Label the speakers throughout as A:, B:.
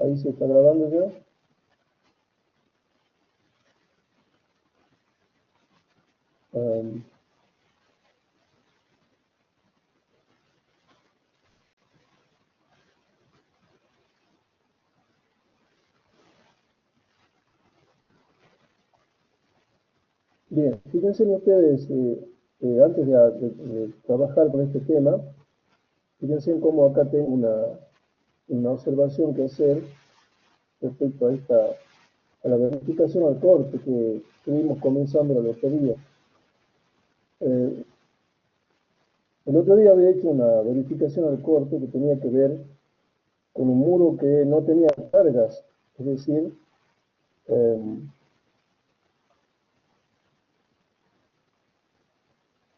A: Ahí se está grabando ya. Um, Bien, fíjense ustedes, antes de trabajar con este tema, fíjense cómo acá tengo una observación que hacer respecto a la verificación al corte que estuvimos comenzando el otro día. El otro día había hecho una verificación al corte que tenía que ver con un muro que no tenía cargas, es decir,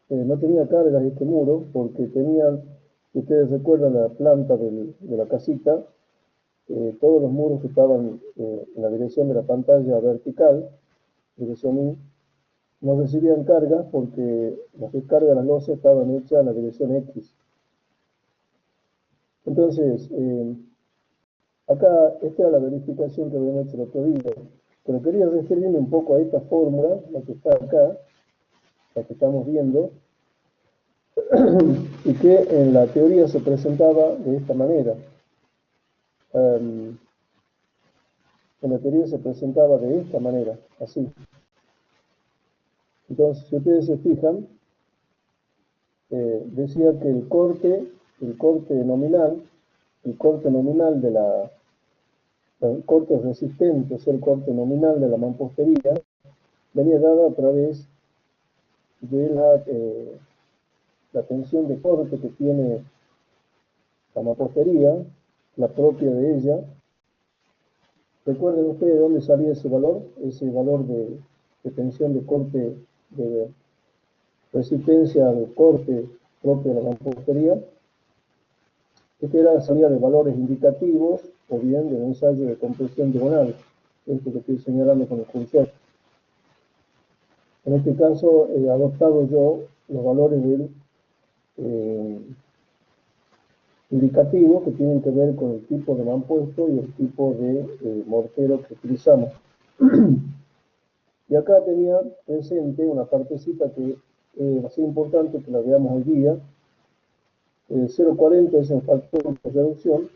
A: no tenía cargas este muro porque tenían, si ustedes recuerdan la planta de la casita, todos los muros que estaban en la dirección de la pantalla vertical, dirección Y, no recibían cargas porque las descargas de las losas estaban hechas en la dirección X. Entonces, acá esta era la verificación que habíamos hecho el otro día, pero quería referirme un poco a esta fórmula, la que está acá, la que estamos viendo, y que en la teoría se presentaba de esta manera. En la teoría se presentaba de esta manera, así. Entonces, si ustedes se fijan, decía que el corte nominal el corte resistente, o sea, el corte nominal de la mampostería, venía dado a través de la tensión de corte que tiene la mampostería, la propia de ella. ¿Recuerden ustedes de dónde salía ese valor? Ese valor de tensión de corte, de resistencia al corte propio de la mampostería. Esta era la salida de valores indicativos o bien del ensayo de compresión diagonal, esto que estoy señalando con el cursor. En este caso he adoptado yo los valores del indicativo que tienen que ver con el tipo de mampuesto y el tipo de mortero que utilizamos. Y acá tenía presente una partecita que es así importante que la veamos hoy día. 0,40 es el factor de reducción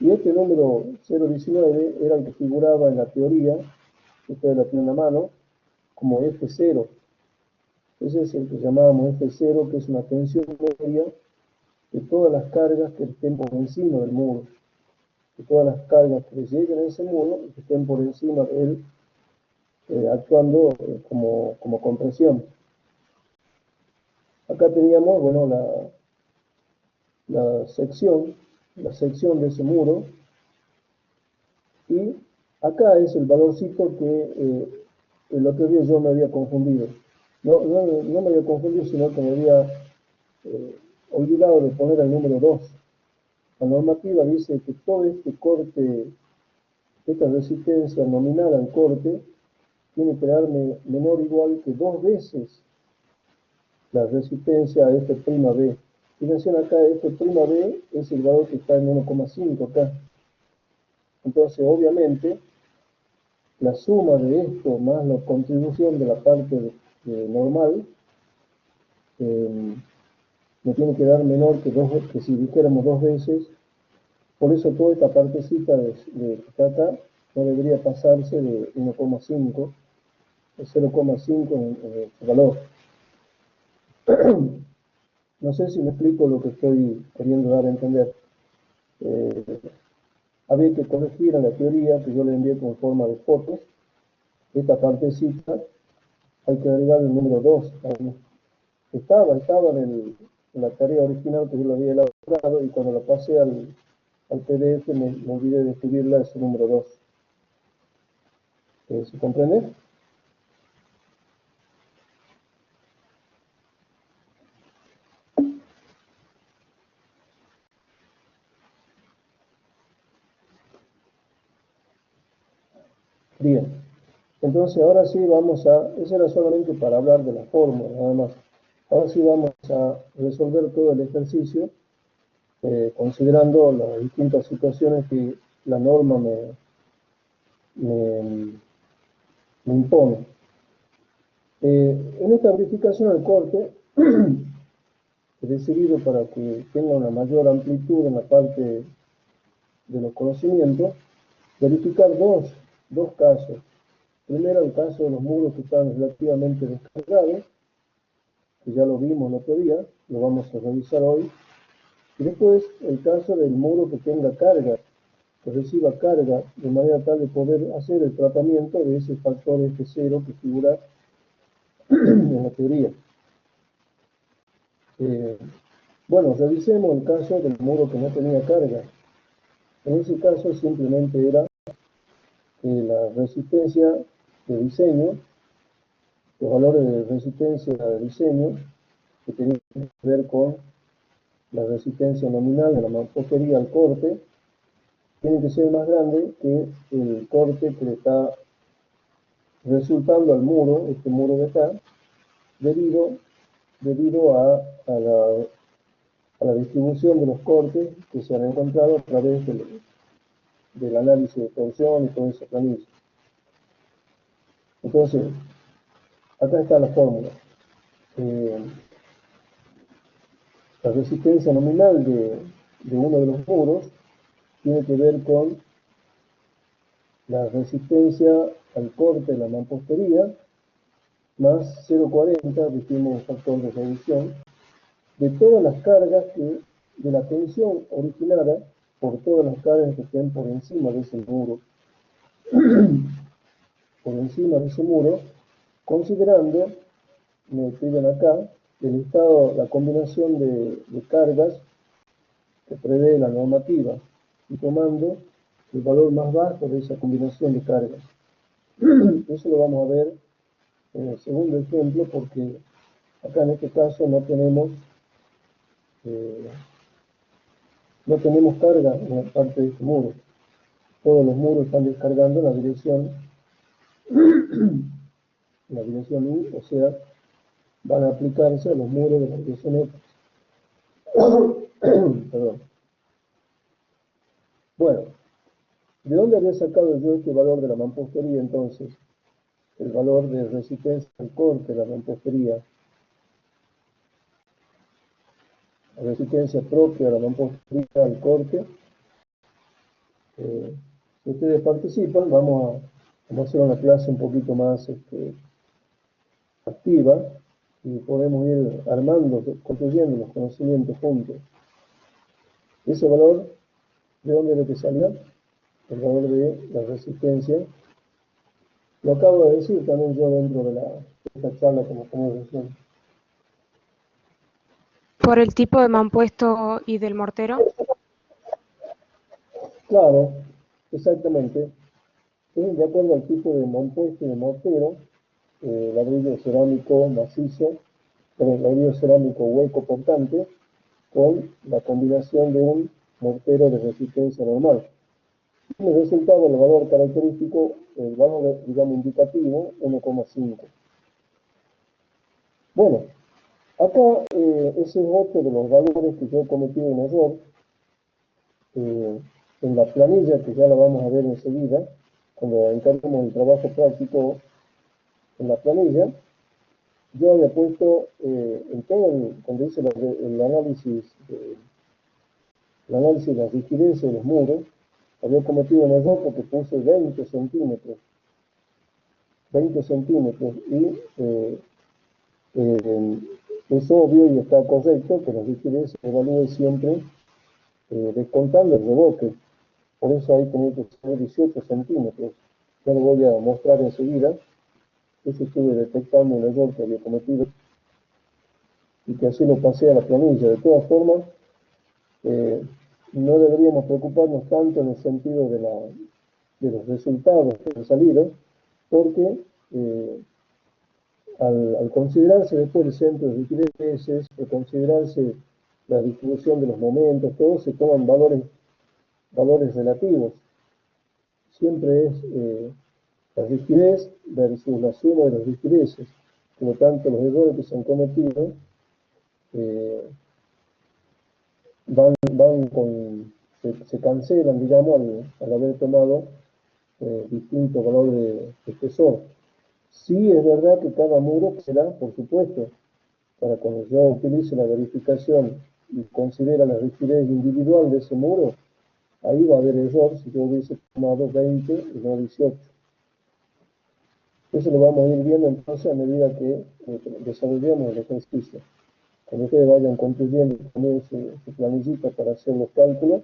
A: y este número 0,19 era el que figuraba en la teoría, ustedes la tienen a mano, como F0. Ese es el que llamábamos F0, que es una tensión media de todas las cargas que estén por encima del muro, de todas las cargas que lleguen a ese muro y que estén por encima de él, actuando como compresión. Acá teníamos, bueno, la sección de ese muro, y acá es el valorcito que el otro día yo me había confundido. No me había confundido, sino que me había olvidado de poner el número 2. La normativa dice que todo este corte, esta resistencia nominal al corte, tiene que darme menor o igual que 2 veces la resistencia a F'B. Fíjense acá, F'B es el valor que está en 1,5 acá. Entonces, obviamente, la suma de esto más la contribución de la parte normal me tiene que dar menor que si dijéramos 2 veces. Por eso toda esta partecita que está acá no debería pasarse de 1,5, de 0,5 en su valor. No sé si me explico lo que estoy queriendo dar a entender. Había que corregir en la teoría que yo le envié con forma de fotos. Esta partecita hay que agregar el número 2. Estaba en la tarea original que yo lo había elaborado, y cuando la pasé al PDF me olvidé de escribirla, ese número 2. ¿Se comprende? Bien, entonces ahora sí vamos eso era solamente para hablar de la fórmula, nada más. Ahora sí vamos a resolver todo el ejercicio, considerando las distintas situaciones que la norma me impone. En esta verificación del corte he decidido, para que tenga una mayor amplitud en la parte de los conocimientos, verificar dos casos. Primero, el caso de los muros que están relativamente descargados, que ya lo vimos el otro día, lo vamos a revisar hoy. Y después, el caso del muro que tenga carga, que reciba carga, de manera tal de poder hacer el tratamiento de ese factor F0 que figura en la teoría. Bueno, revisemos el caso del muro que no tenía carga. En ese caso simplemente era la resistencia de diseño, los valores de resistencia de diseño, que tenían que ver con la resistencia nominal de la mampostería al corte, tiene que ser más grande que el corte que le está resultando al muro, este muro de acá, debido a la distribución de los cortes que se han encontrado a través del análisis de torsión y toda esa planilla. Entonces, acá está la fórmula. La resistencia nominal de uno de los muros tiene que ver con la resistencia al corte de la mampostería más 0,40, dijimos el factor de reducción, de todas las cargas de la tensión originada por todas las cargas que estén por encima de ese muro, considerando, me piden acá, el estado, la combinación de cargas que prevé la normativa y tomando el valor más bajo de esa combinación de cargas. Eso lo vamos a ver en el segundo ejemplo, porque acá en este caso no tenemos carga en la parte de este muro. Todos los muros están descargando en la dirección U, o sea, van a aplicarse a los muros de la dirección X. Perdón. Bueno, ¿de dónde había sacado yo este valor de la mampostería entonces? El valor de resistencia al corte de la mampostería, la resistencia propia de la mampostería al corte. Si ustedes participan, vamos a hacer una clase un poquito más activa y podemos ir armando, construyendo los conocimientos juntos. Ese valor, ¿de dónde es lo que salió? El valor de la resistencia. Lo acabo de decir también yo dentro de esta charla como recién.
B: ¿Por el tipo de mampuesto y del mortero?
A: Claro, exactamente. Es de acuerdo al tipo de mampuesto y de mortero, ladrillo cerámico macizo, ladrillo cerámico hueco portante, con la combinación de un mortero de resistencia normal. Y el resultado, el valor característico, el valor, digamos, indicativo, 1,5. Bueno, acá ese es otro de los valores que yo he cometido un error. En la planilla, que ya la vamos a ver enseguida, cuando encarguemos el trabajo práctico en la planilla, yo había puesto en todo cuando hice el análisis de la rigidez de los muros, había cometido un error porque puse 20 centímetros. 20 centímetros y es obvio y está correcto que la rigidez se evalúe siempre descontando el reboque. Por eso ahí tenía que ser 18 centímetros. Ya lo voy a mostrar enseguida. Eso estuve detectando un error que había cometido y que así lo pasé a la planilla. De todas formas, no deberíamos preocuparnos tanto en el sentido de los resultados que han salido, porque al considerarse después el centro de rigideces, al considerarse la distribución de los momentos, todo se toman valores relativos. Siempre es la rigidez versus la suma de las rigideces. Por lo tanto, los errores que se han cometido van se cancelan, digamos, al haber tomado distinto valor de espesor. Sí es verdad que cada muro será, por supuesto, para cuando yo utilice la verificación y considera la rigidez individual de ese muro, ahí va a haber error si yo hubiese tomado 20 y no 18. Eso lo vamos a ir viendo entonces a medida que desarrollemos el ejercicio. Cuando ustedes vayan construyendo también su planillita para hacer los cálculos,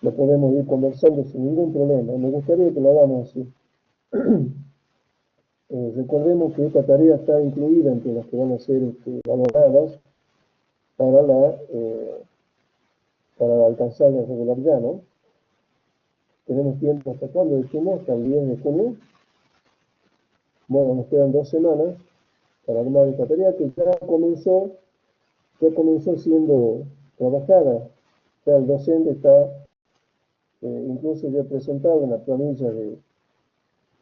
A: lo podemos ir conversando sin ningún problema. Me gustaría que lo hagamos así. Recordemos que esta tarea está incluida entre las que van a ser valoradas para alcanzar la regularidad, ¿no? Tenemos tiempo hasta cuándo dijimos, hasta el 10 de junio. Bueno, nos quedan 2 semanas para armar esta tarea que ya comenzó siendo trabajada. Ya el docente está, incluso ya presentado una planilla de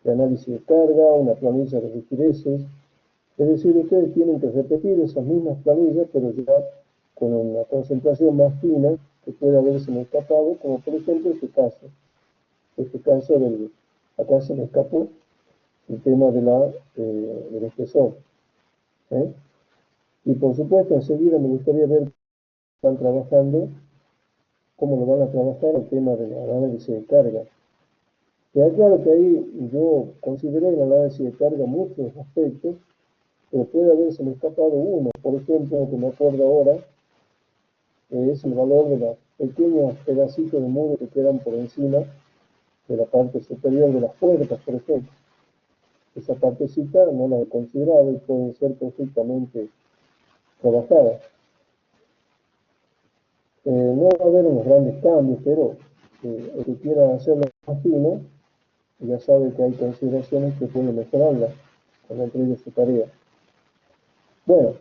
A: análisis de carga, una planilla de rigideces. Es decir, ustedes tienen que repetir esas mismas planillas, pero ya con una concentración más fina que puede haberse escapado, como por ejemplo este caso. Acá se me escapó el tema del espesor. Y por supuesto, enseguida me gustaría ver cómo están trabajando, cómo lo van a trabajar el tema del análisis de carga. Queda claro que ahí yo consideré el análisis de carga muchos aspectos, pero puede haberse me escapado uno. Por ejemplo, que me acuerdo ahora, es el valor de los pequeños pedacitos de muro que quedan por encima de la parte superior de las puertas, por ejemplo. Esa partecita no la he considerado y pueden ser perfectamente trabajadas. No va a haber unos grandes cambios, pero el que quiera hacerlo más fino, ya sabe que hay consideraciones que pueden mejorarla cuando entregue su tarea. Bueno,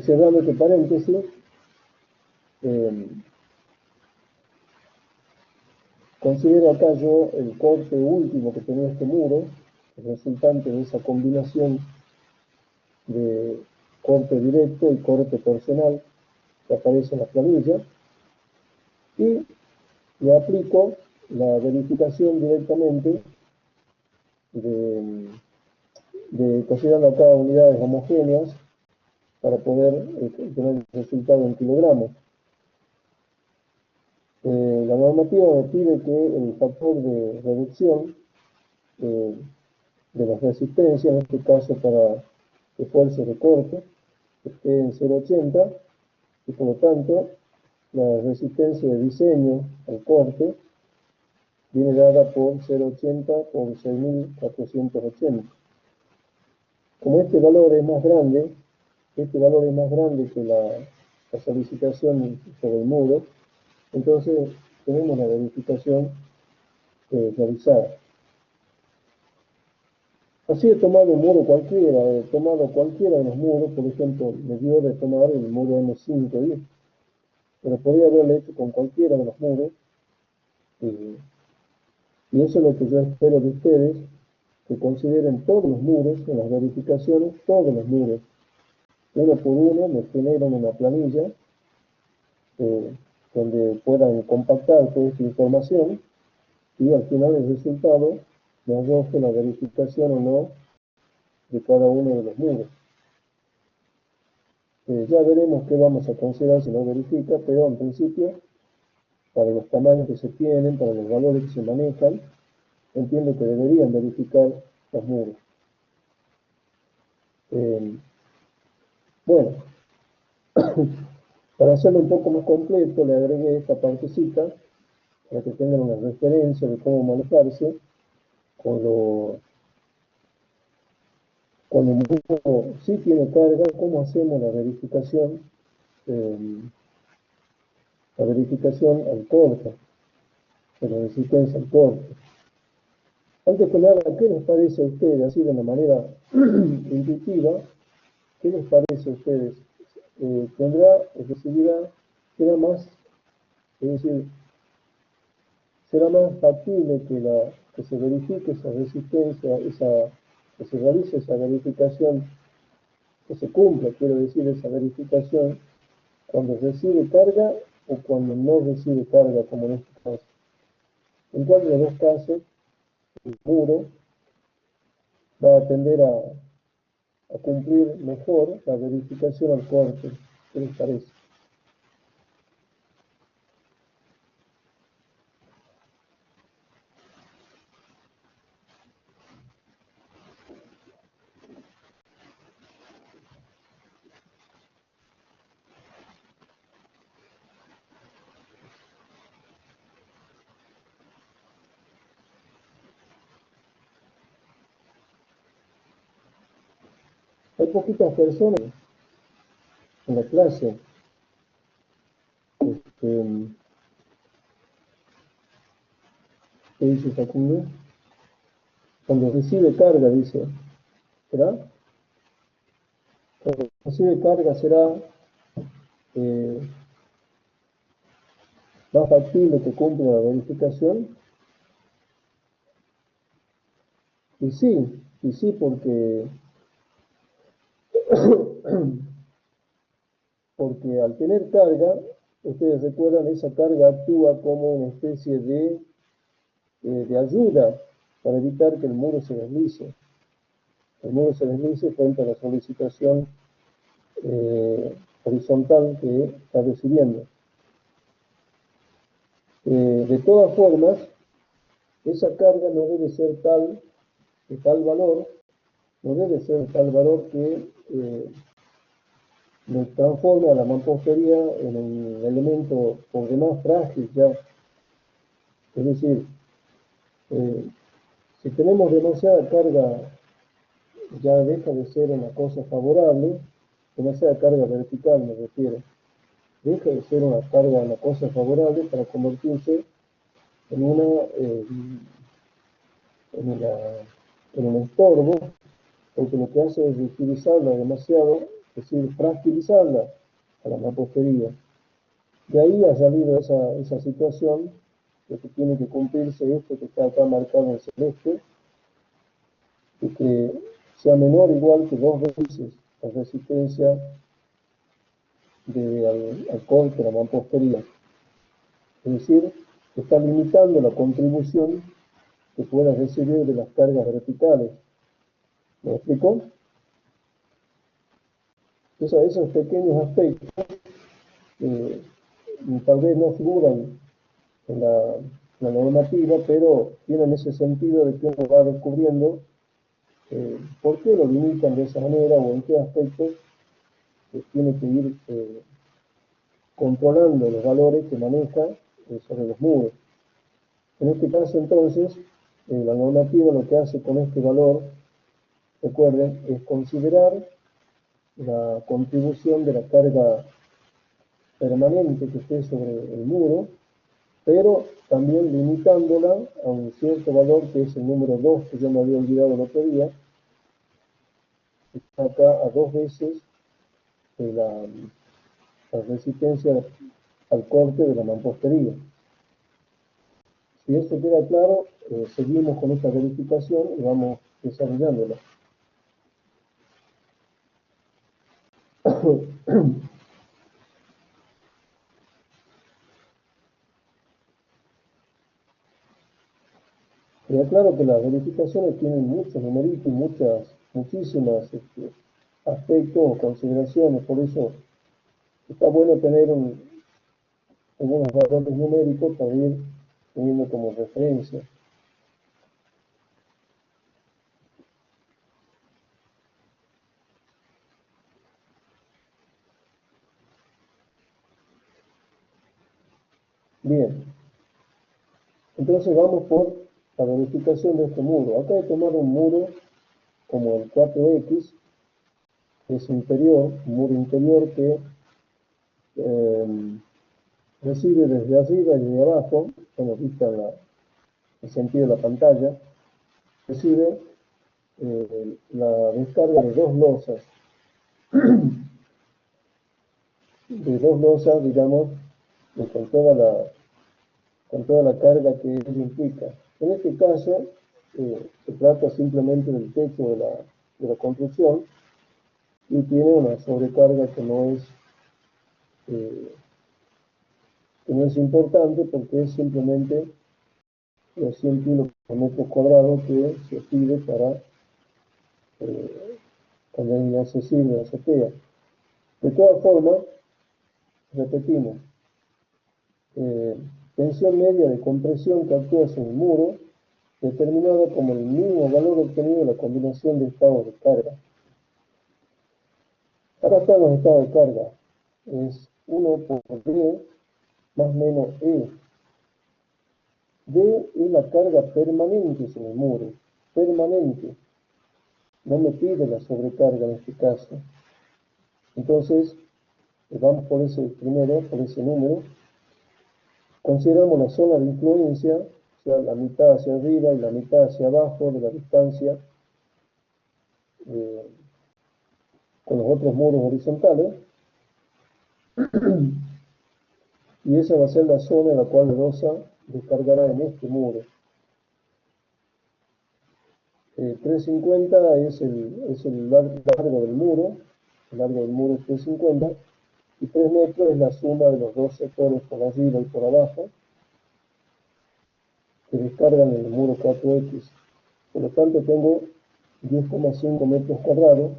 A: cerrando este paréntesis, considero acá yo el corte último que tenía este muro, el resultante de esa combinación de corte directo y corte torsional que aparece en la planilla, y le aplico la verificación directamente considerando acá unidades homogéneas para poder tener el resultado en kilogramos. La normativa me pide que el factor de reducción de las resistencias, en este caso para esfuerzos de corte, esté en 0,80 y por lo tanto la resistencia de diseño al corte viene dada por 0,80 por 6.480. Como este valor es más grande que la solicitación sobre el muro, entonces tenemos la verificación realizada. Así he tomado un muro cualquiera, he tomado cualquiera de los muros, por ejemplo, me dio de tomar el muro M5, pero podría haberlo hecho con cualquiera de los muros, y eso es lo que yo espero de ustedes, que consideren todos los muros en las verificaciones, todos los muros. Uno por uno me generan una planilla donde puedan compactar toda esta información y al final el resultado me arroje la verificación o no de cada uno de los muros. Ya veremos qué vamos a considerar si no verifica, pero en principio, para los tamaños que se tienen, para los valores que se manejan, entiendo que deberían verificar los muros. Bueno, para hacerlo un poco más completo, le agregué esta partecita para que tengan una referencia de cómo manejarse cuando el muro sí tiene carga, cómo hacemos la verificación al corte, de la resistencia al corte. Antes que nada, ¿qué les parece a ustedes, así de una manera intuitiva, qué les parece a ustedes? Será más, es decir, será más factible que se verifique esa resistencia, que se realice esa verificación, que se cumpla, quiero decir, esa verificación cuando recibe carga o cuando no recibe carga, como en este caso. En cual de los dos casos, el muro va a tender a cumplir mejor la verificación al corte. ¿Qué les parece? Hay poquitas personas en la clase. ¿Qué dice Facundo? Cuando recibe carga, dice, ¿será? Cuando recibe carga será más factible que cumpla la verificación. Y sí, porque al tener carga, ustedes recuerdan, esa carga actúa como una especie de ayuda para evitar que el muro se deslice. El muro se deslice frente a la solicitación horizontal que está recibiendo. De todas formas, esa carga no debe ser de tal valor, no debe ser de tal valor que nos transforme a la mampostería en un elemento por demás frágil ya. Es decir, si tenemos demasiada carga, ya deja de ser una cosa favorable, demasiada carga vertical me refiero, deja de ser una cosa favorable para convertirse en en un estorbo, porque lo que hace es rigidizarla demasiado, es decir, fragilizarla a la mampostería. De ahí ha salido esa situación de que tiene que cumplirse esto que está acá marcado en celeste, y que sea menor o igual que 2 veces la resistencia al corte de la mampostería. Es decir, está limitando la contribución que pueda recibir de las cargas verticales. ¿Me explico? Esos pequeños aspectos tal vez no figuran en la normativa, pero tienen ese sentido de que uno va descubriendo por qué lo limitan de esa manera o en qué aspectos tiene que ir controlando los valores que maneja sobre los muros. En este caso, entonces, la normativa lo que hace con este valor, recuerden, es considerar la contribución de la carga permanente que esté sobre el muro, pero también limitándola a un cierto valor que es el número 2, que yo me había olvidado el otro día, que está acá a 2 veces la resistencia al corte de la mampostería. Si esto queda claro, seguimos con esta verificación y vamos desarrollándola. Queda claro que las verificaciones tienen muchos numeritos y muchísimas aspectos o consideraciones, por eso está bueno tener algunos valores numéricos para ir teniendo como referencia. Bien, entonces vamos por la verificación de este muro. Acá he tomado un muro como el 4X, que es interior, un muro interior que recibe desde arriba y desde abajo, como visto en el sentido de la pantalla, recibe la descarga de dos losas, digamos, con toda la carga que ello implica. En este caso, se trata simplemente del techo de la construcción y tiene una sobrecarga que no es que no es importante porque es simplemente los 100 kilos por metro cuadrado que se pide para cuando es inaccesible la azotea. De todas formas, repetimos, tensión media de compresión que actúa sobre el muro, determinada como el mínimo valor obtenido de la combinación de estados de carga. Acá están los estados de carga. Es 1 por D más menos E. D es la carga permanente sobre el muro. Permanente. No me pide la sobrecarga en este caso. Entonces, vamos por ese primero, por ese número. Consideramos la zona de influencia, o sea, la mitad hacia arriba y la mitad hacia abajo de la distancia con los otros muros horizontales. Y esa va a ser la zona en la cual la losa descargará en este muro. 350 es el largo del muro, el largo del muro es 350, y 3 metros es la suma de los dos sectores por arriba y por abajo, que descargan en el muro 4X. Por lo tanto, tengo 10,5 metros cuadrados,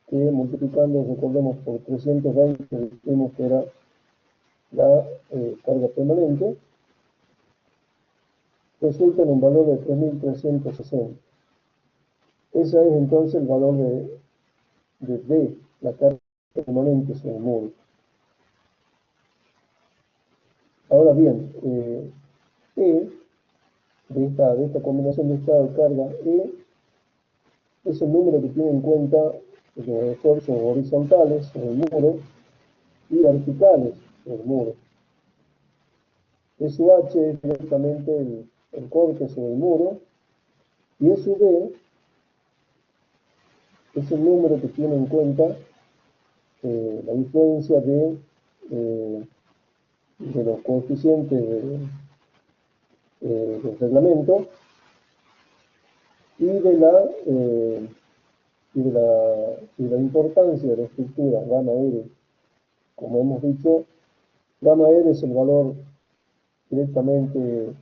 A: que multiplicando, recordemos, por 320, vimos que era la carga permanente, resulta en un valor de 3.360. Ese es entonces el valor de D, la carga permanente sobre el muro. Ahora bien, E, de esta combinación de estado de carga, E es el número que tiene en cuenta los esfuerzos horizontales en el muro y verticales en el muro. SH es directamente el corte sobre el muro, y SB es el número que tiene en cuenta la influencia de los coeficientes del reglamento y de la importancia de la estructura gamma R. Como hemos dicho, gamma R es el valor directamente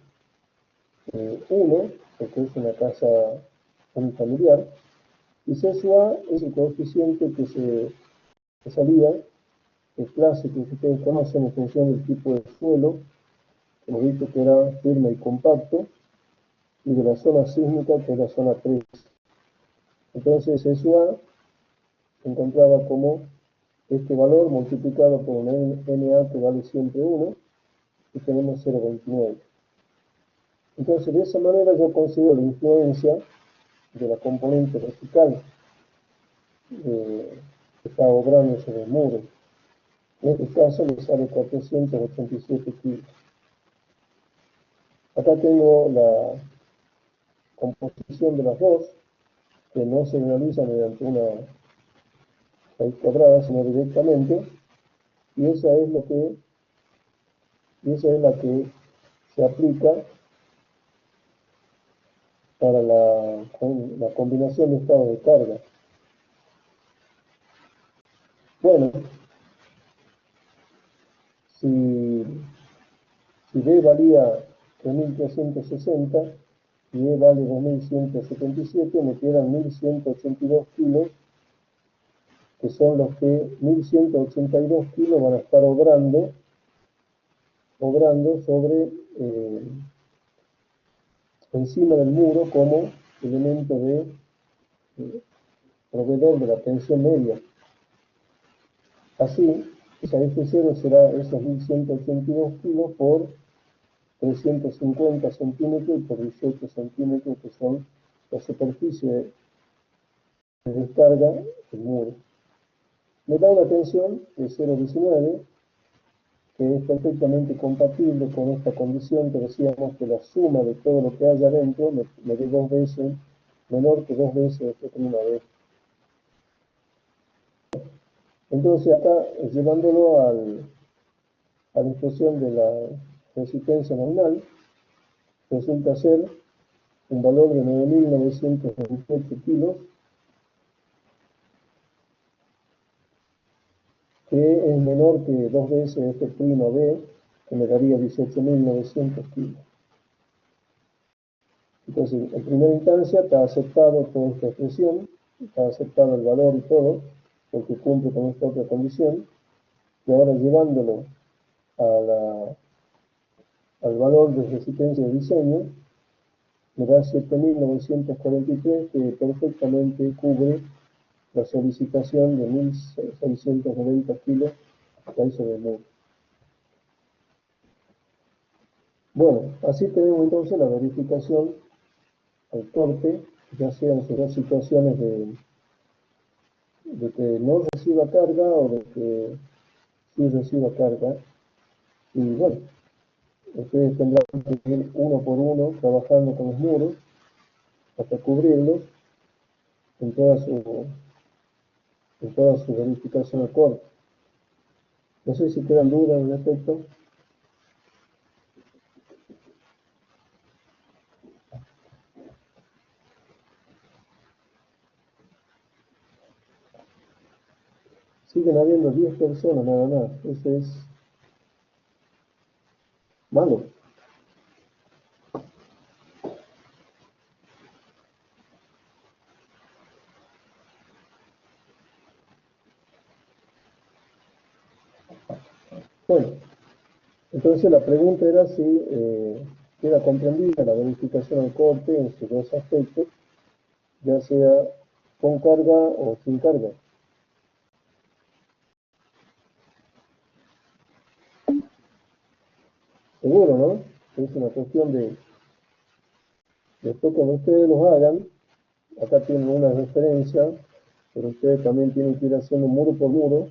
A: 1, porque es una casa unifamiliar, y C sub A es el coeficiente que salía, el clásico que ustedes conocen en función del tipo de suelo, hemos visto que era firme y compacto, y de la zona sísmica, que es la zona 3. Entonces C sub A se encontraba como este valor multiplicado por un NA que vale siempre 1, y tenemos 0,29. Entonces, de esa manera yo considero la influencia de la componente vertical que está obrando sobre el muro. En este caso me sale 487 kilos. Acá tengo la composición de las dos, que no se realiza mediante una raíz cuadrada, sino directamente, y esa es la que se aplica para la combinación de estados de carga. Bueno, si D valía 3.360 y E vale 2.177, me quedan 1.182 kilos, que son los que 1.182 kilos van a estar obrando sobre encima del muro como elemento de proveedor de la tensión media. Así, esa F0 será esos 1.182 kilos por 350 centímetros y por 18 centímetros, que son la superficie de descarga del muro. Me da una tensión de 0,19, que es perfectamente compatible con esta condición que decíamos que la suma de todo lo que haya adentro me dé 2 veces, menor que 2 veces F'. Entonces acá, llevándolo a la expresión de la resistencia nominal, resulta ser un valor de 9.928 kilos, que es menor que 2 veces F'B, que me daría 18.900 kilos. Entonces, en primera instancia está aceptado toda esta expresión, está aceptado el valor y todo, porque cumple con esta otra condición, y ahora llevándolo al valor de resistencia de diseño, me da 7.943, que perfectamente cubre la solicitación de 1.690 kilos que hay sobre el muro. Bueno, así tenemos entonces la verificación al corte, ya sea en sus dos situaciones de que no reciba carga o de que sí reciba carga. Y bueno, ustedes tendrán que ir uno por uno trabajando con los muros hasta cubrirlos en toda su verificación al corte. No sé si quedan dudas al respecto. Siguen habiendo 10 personas nada más. Eso es malo. Bueno, entonces la pregunta era si queda comprendida la verificación al corte en sus dos aspectos, ya sea con carga o sin carga. Seguro, ¿no? Es una cuestión de después cuando ustedes los hagan, acá tienen una referencia, pero ustedes también tienen que ir haciendo muro por muro.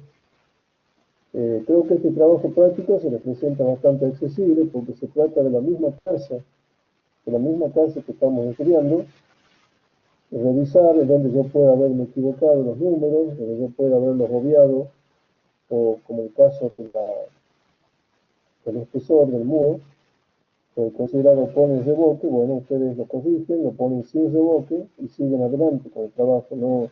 A: Creo que este trabajo práctico se les presenta bastante accesible porque se trata de la misma casa que estamos estudiando, revisar en donde yo pueda haberme equivocado en los números, donde yo pueda haberlos obviado, o como el caso del espesor del muro, considerado pone reboque, bueno, ustedes lo corrigen, lo ponen sin reboque y siguen adelante con el trabajo. No,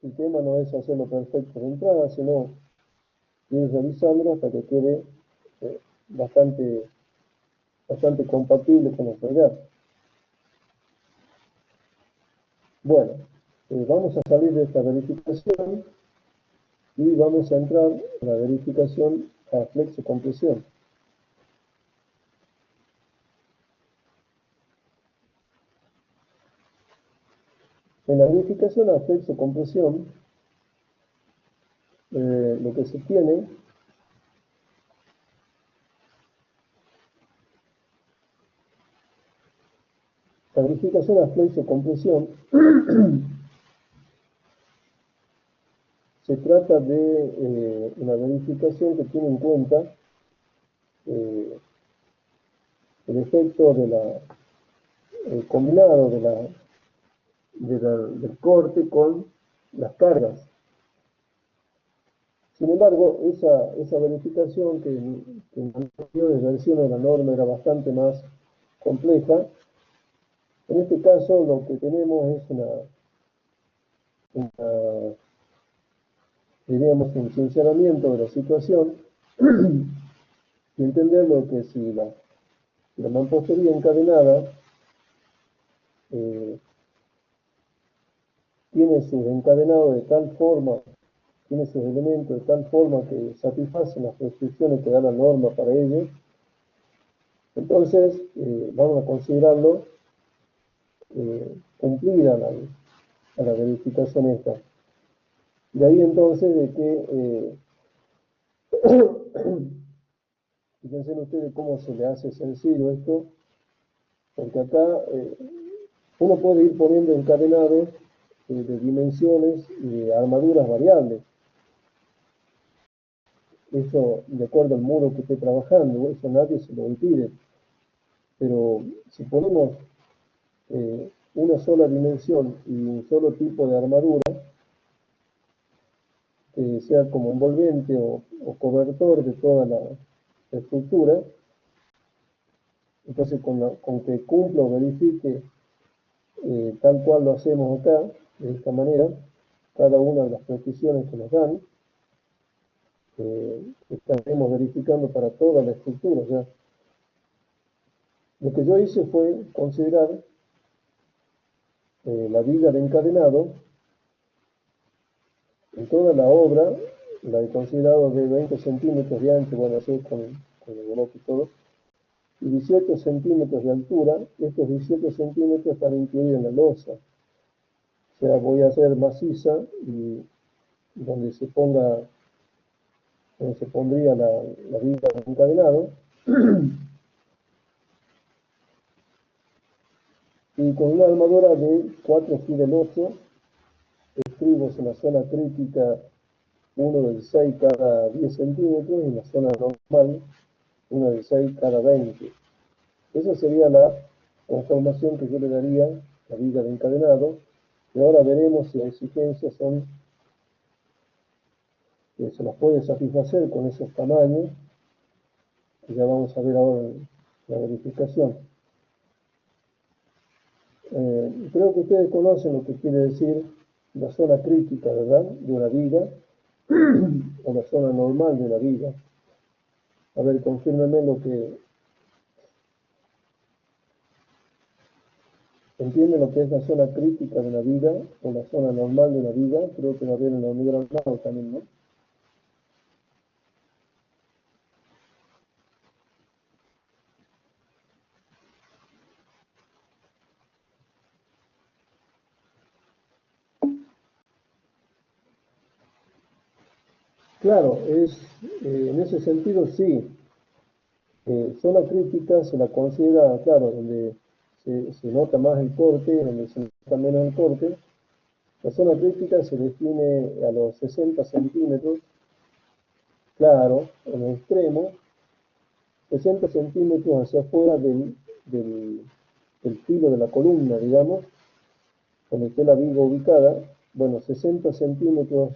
A: el tema no es hacerlo perfecto de entrada, sino ir revisándolo hasta que quede eh, bastante compatible con la realidad. Bueno, vamos a salir de esta verificación y vamos a entrar en la verificación a flexocompresión. En la verificación a flexocompresión, lo que se tiene la verificación a flexocompresión se trata de una verificación que tiene en cuenta el efecto combinado del corte con las cargas. Sin embargo, esa verificación que en anteriores versiones de la norma era bastante más compleja, en este caso lo que tenemos es diríamos, un sinceramiento de la situación y entender lo que si la mampostería encadenada tiene sus encadenados de tal forma, tiene sus elementos de tal forma que satisfacen las prescripciones que da la norma para ello, entonces vamos a considerarlo cumplida a la verificación esta. De ahí entonces de que fíjense ustedes cómo se le hace sencillo esto, porque acá uno puede ir poniendo encadenados de dimensiones y de armaduras variables. Eso de acuerdo al muro que esté trabajando, eso nadie se lo impide. Pero si ponemos una sola dimensión y un solo tipo de armadura, que sea como envolvente o cobertor de toda la estructura, entonces con que cumpla o verifique tal cual lo hacemos acá, de esta manera, cada una de las prescripciones que nos dan, estaremos verificando para toda la estructura. O sea, lo que yo hice fue considerar la viga de encadenado en toda la obra, la he considerado de 20 centímetros de ancho, bueno, así con el bloque y todo, y 18 centímetros de altura. Estos 18 centímetros están incluidos en la losa. O sea, voy a hacer maciza y donde se pondría la viga de encadenado, y con una armadura de 4 fidel 8, estribos en la zona crítica, uno del 6 cada 10 centímetros, y en la zona normal, uno del 6 cada 20. Esa sería la conformación que yo le daría a la viga de encadenado, y ahora veremos si las exigencias son que se las puede satisfacer con esos tamaños, que ya vamos a ver ahora en la verificación. Creo que ustedes conocen lo que quiere decir la zona crítica, ¿verdad?, de una viga, o la zona normal de una viga. A ver, confírmenme lo que... ¿Entienden lo que es la zona crítica de una viga o la zona normal de una viga? Creo que la ven en el libro al lado también, ¿no? Claro, en ese sentido sí. Zona crítica se la considera, claro, donde se nota más el corte, donde se nota menos el corte. La zona crítica se define a los 60 centímetros, claro, en el extremo, 60 centímetros hacia afuera del filo de la columna, digamos, donde esté la viga ubicada. Bueno, 60 centímetros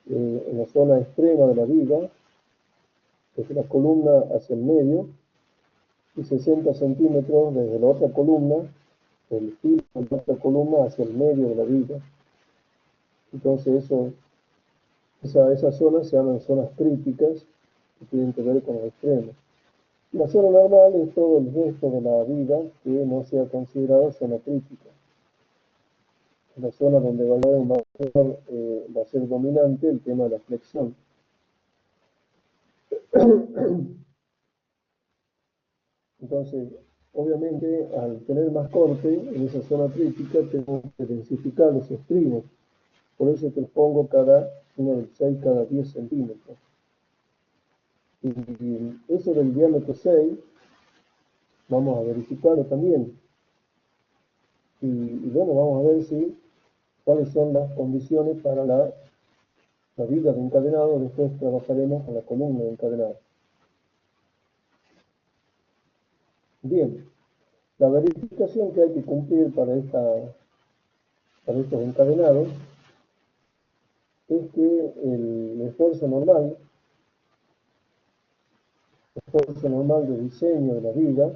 A: en la zona extrema de la viga, desde la columna hacia el medio, y 60 centímetros desde la otra columna, el filo de la otra columna hacia el medio de la viga. Entonces esas zonas se llaman zonas críticas, que tienen que ver con el extremo. La zona normal es todo el resto de la viga que no sea considerado zona crítica. La zona donde va a ser dominante el tema de la flexión. Entonces, obviamente, al tener más corte en esa zona crítica, tengo que densificar los estribos. Por eso te pongo uno del 6 cada 10 centímetros. Y eso del diámetro 6, vamos a verificarlo también. Y bueno, vamos a ver cuáles son las condiciones para la viga de encadenado. Después trabajaremos con la columna de encadenado. Bien, la verificación que hay que cumplir para estos encadenados es que el esfuerzo normal de diseño de la viga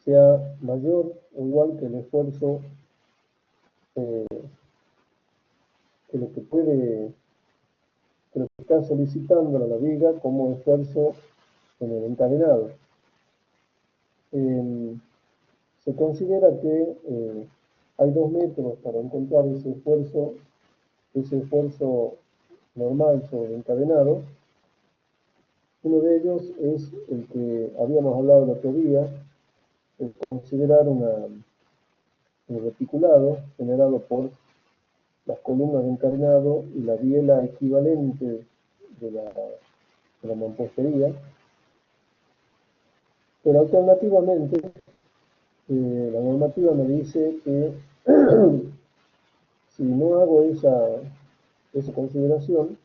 A: sea mayor o igual que el esfuerzo que lo que está solicitando la viga como esfuerzo en el encadenado. Se considera que hay 2 métodos para encontrar ese esfuerzo normal sobre el encadenado. Uno de ellos es el que habíamos hablado el otro día, el considerar un reticulado generado por las columnas de encadenado y la biela equivalente de la mampostería. Pero alternativamente, la normativa me dice que si no hago esa consideración,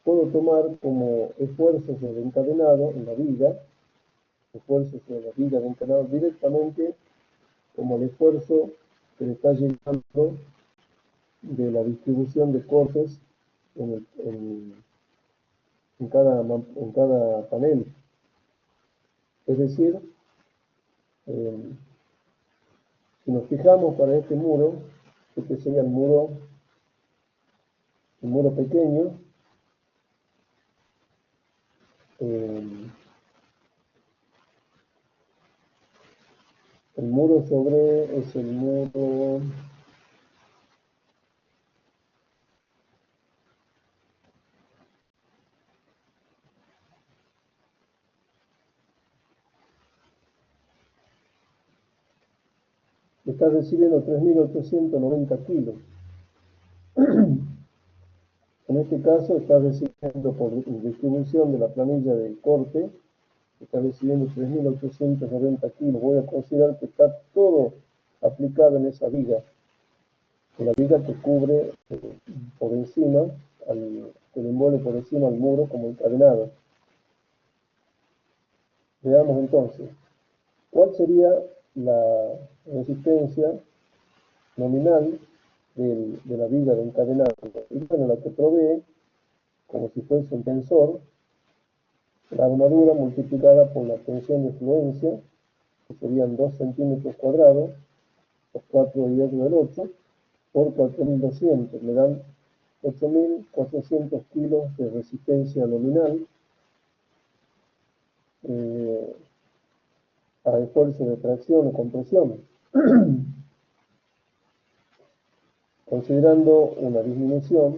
A: puedo tomar como esfuerzo sobre encadenado en la viga, esfuerzo sobre la viga de encadenado directamente como el esfuerzo que le está llegando de la distribución de cortes en cada panel. Es decir, si nos fijamos para este sería el muro pequeño, el muro sobre es el muro. Está recibiendo 3.890 kilos. En este caso está recibiendo por distribución de la planilla de corte, está recibiendo 3.890 kilos. Voy a considerar que está todo aplicado en esa viga, en la viga que cubre por encima, que le envuelve por encima al muro como encadenado. Veamos entonces, ¿cuál sería la resistencia nominal de la viga de encadenado? Y bueno, la que provee, como si fuese un tensor, la armadura multiplicada por la tensión de fluencia, que serían 2 centímetros cuadrados, por 4 de hierro del 8, por 4.200, me dan 8.400 kilos de resistencia nominal a esfuerzo de tracción o compresión. Considerando una disminución,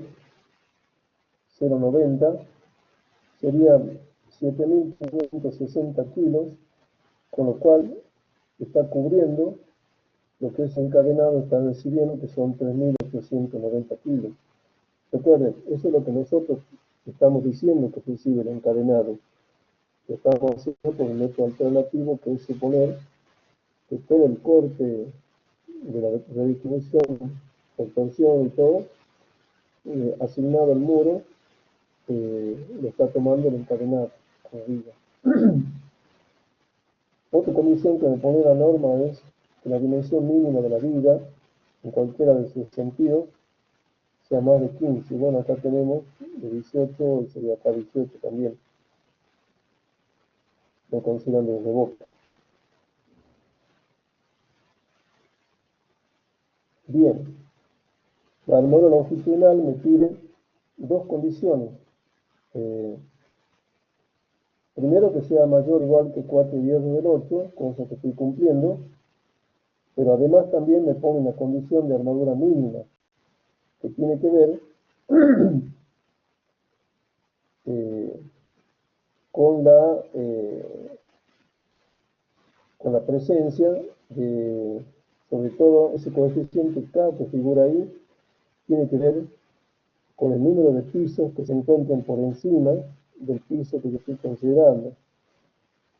A: 0,90, serían 7.560 kilos, con lo cual está cubriendo lo que es encadenado, está recibiendo, que son 3.890 kilos. Recuerden, eso es lo que nosotros estamos diciendo que recibe el encadenado. Lo estamos haciendo por un método alternativo, que es suponer que todo el corte de la redistribución, por tensión y todo, asignado al muro, lo está tomando el encadenado con viga. Otra condición que me pone la norma es que la dimensión mínima de la viga, en cualquiera de sus sentidos, sea más de 15. Bueno, acá tenemos de 18 y sería acá 18 también, no considerando el rebote. Bien, la armadura longitudinal me pide dos condiciones. Primero, que sea mayor o igual que 4 y 10 del 8, cosa que estoy cumpliendo, pero además también me pone una condición de armadura mínima, que tiene que ver con la presencia de, sobre todo, ese coeficiente K que figura ahí, tiene que ver con el número de pisos que se encuentran por encima del piso que yo estoy considerando.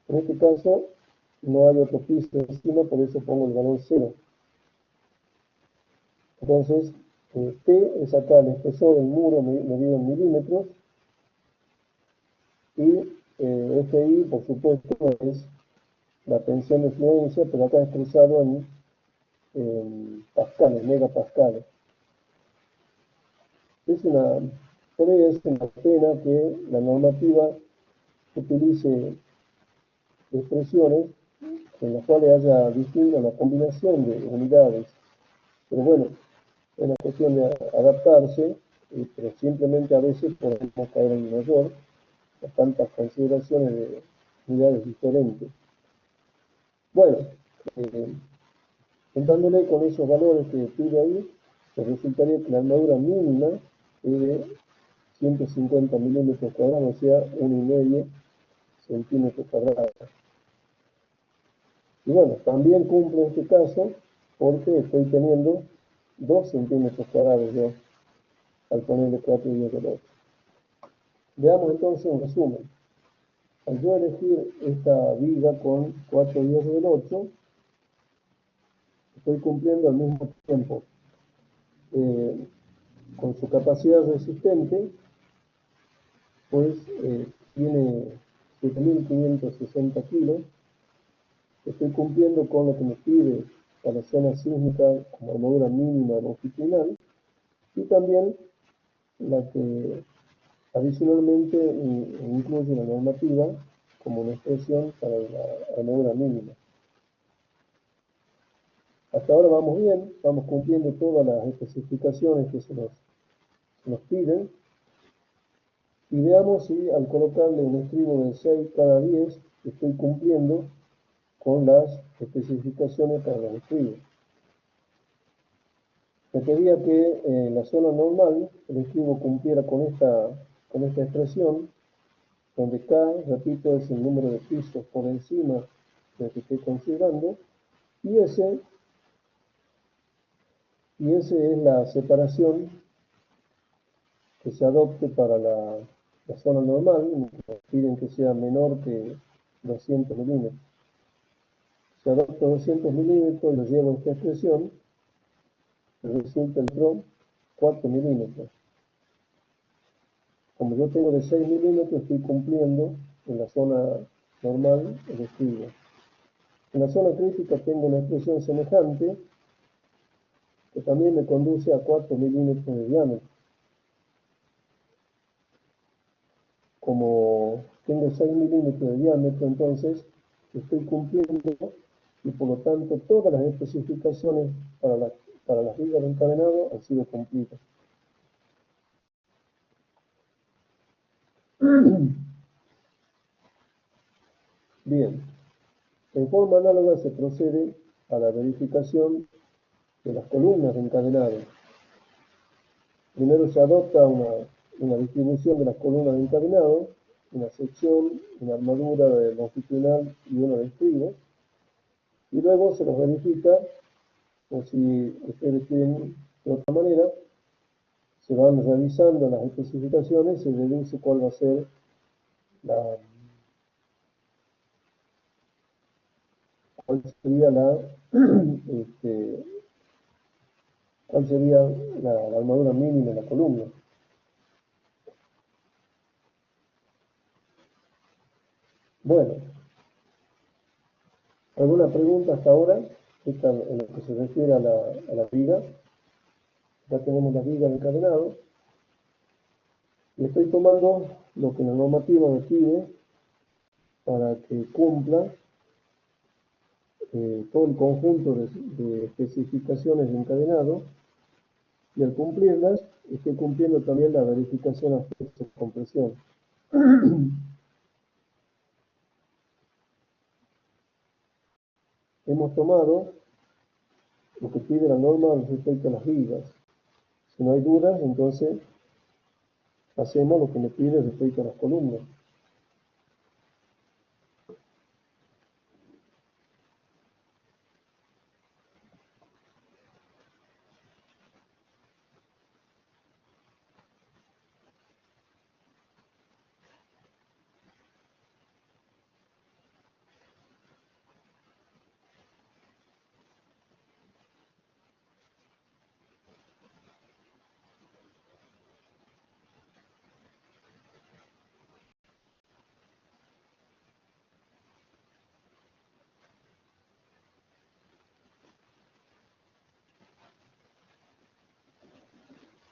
A: En este caso, no hay otro piso encima, por eso pongo el valor 0. Entonces, T es acá el espesor del muro medido en milímetros, y FI, por supuesto, es la tensión de fluencia, pero acá expresado en pascales, megapascales. Por ello es una pena que la normativa utilice expresiones en las cuales haya distinta una combinación de unidades. Pero bueno, es una cuestión de adaptarse, pero simplemente a veces podemos caer en un error por tantas consideraciones de unidades diferentes. Bueno, juntándole con esos valores que pide ahí, pues resultaría que la armadura mínima es de 150 milímetros cuadrados, o sea, 1,5 centímetros cuadrados. Y bueno, también cumple este caso porque estoy teniendo 2 centímetros cuadrados yo al ponerle 4 y 10 del 8. Veamos entonces un resumen. Al yo elegir esta viga con 4 y 10 del 8, estoy cumpliendo al mismo tiempo con su capacidad resistente, pues tiene 7.560 kilos. Estoy cumpliendo con lo que me pide para la zona sísmica como armadura mínima longitudinal, y también la que adicionalmente incluye la normativa como una expresión para la armadura mínima. Hasta ahora vamos bien, vamos cumpliendo todas las especificaciones que se nos piden. Y veamos si al colocarle un estribo de 6 cada 10 estoy cumpliendo con las especificaciones para los estribos. Me pedía que en la zona normal el estribo cumpliera con esta expresión, donde K, repito, es el número de pisos por encima del que estoy considerando, y S es la separación que se adopte para la zona normal. Nos piden que sea menor que 200 milímetros. Si adopto 200 milímetros y lo llevo a esta expresión, resulta el ROM 4 milímetros. Como yo tengo de 6 milímetros, estoy cumpliendo en la zona normal el estribo. En la zona crítica tengo una expresión semejante que también me conduce a 4 milímetros de diámetro. Como tengo 6 milímetros de diámetro, entonces estoy cumpliendo y por lo tanto todas las especificaciones para las vigas de encadenado han sido cumplidas. Bien, en forma análoga se procede a la verificación de las columnas de encadenado. Primero se adopta una distribución de las columnas de encadenado, una sección, una armadura longitudinal y una de estribo, y luego se los verifica, o si ustedes quieren de otra manera, se van revisando las especificaciones y se deduce cuál va a ser cuál sería la armadura mínima de la columna. Bueno, ¿alguna pregunta hasta ahora? Esta en lo que se refiere a la viga. Ya tenemos la viga de encadenado. Y estoy tomando lo que la normativa me pide para que cumpla todo el conjunto de especificaciones de encadenado, y al cumplirlas estoy cumpliendo también la verificación a fuerza de compresión. Hemos tomado lo que pide la norma respecto a las vigas. Si no hay dudas, entonces hacemos lo que me pide respecto a las columnas.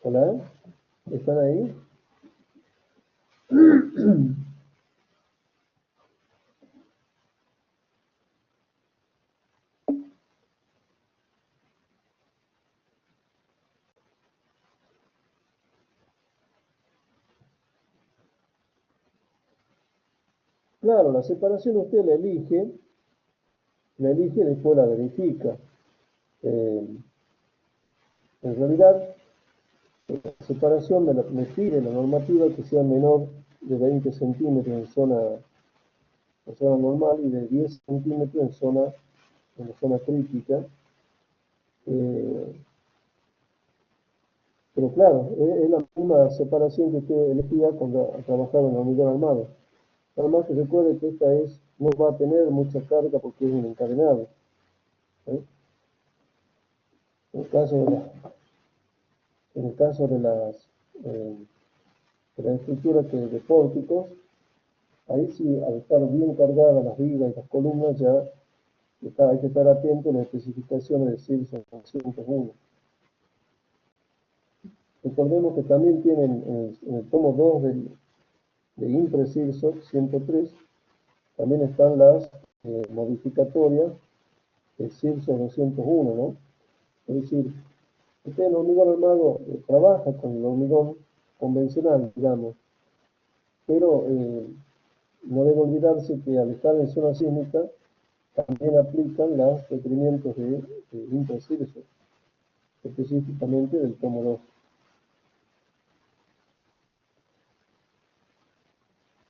A: ¿Hola? ¿Están ahí? Claro, la separación usted la elige y después la verifica. En realidad, la separación me pide la normativa que sea menor de 20 centímetros en zona normal y de 10 centímetros en la zona crítica. Pero claro, es la misma separación que usted elegía cuando trabajaba en hormigón armado. Nada más que recuerde que esta no va a tener mucha carga porque es un encadenado. En el caso de la estructura de pórticos, ahí sí, al estar bien cargadas las vigas y las columnas, ya hay que estar atento a las especificaciones de CIRSO 101. Recordemos que también tienen en el tomo 2 de IMPRE-CIRSO 103, también están las modificatorias de CIRSO 201, ¿no? Es decir, usted en hormigón armado trabaja con el hormigón convencional, digamos, pero no debe olvidarse que al estar en zona sísmica también aplican los requerimientos de INTA-CIRSO, específicamente del tomo 2.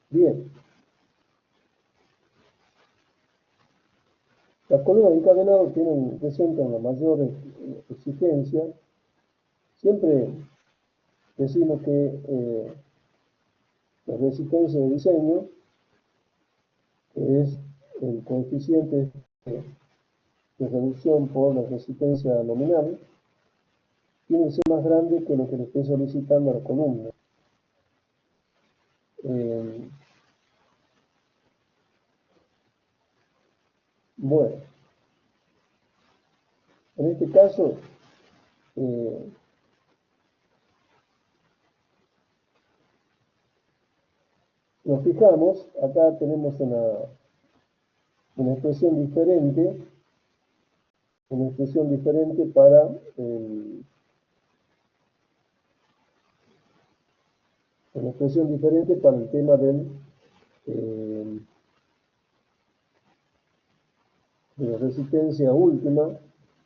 A: Bien, las columnas de encadenado presentan la mayor exigencia. Siempre decimos que la resistencia de diseño, que es el coeficiente de reducción por la resistencia nominal, tiene que ser más grande que lo que le esté solicitando a la columna. Bueno, en este caso, nos fijamos, acá tenemos una expresión diferente para el tema de la resistencia última,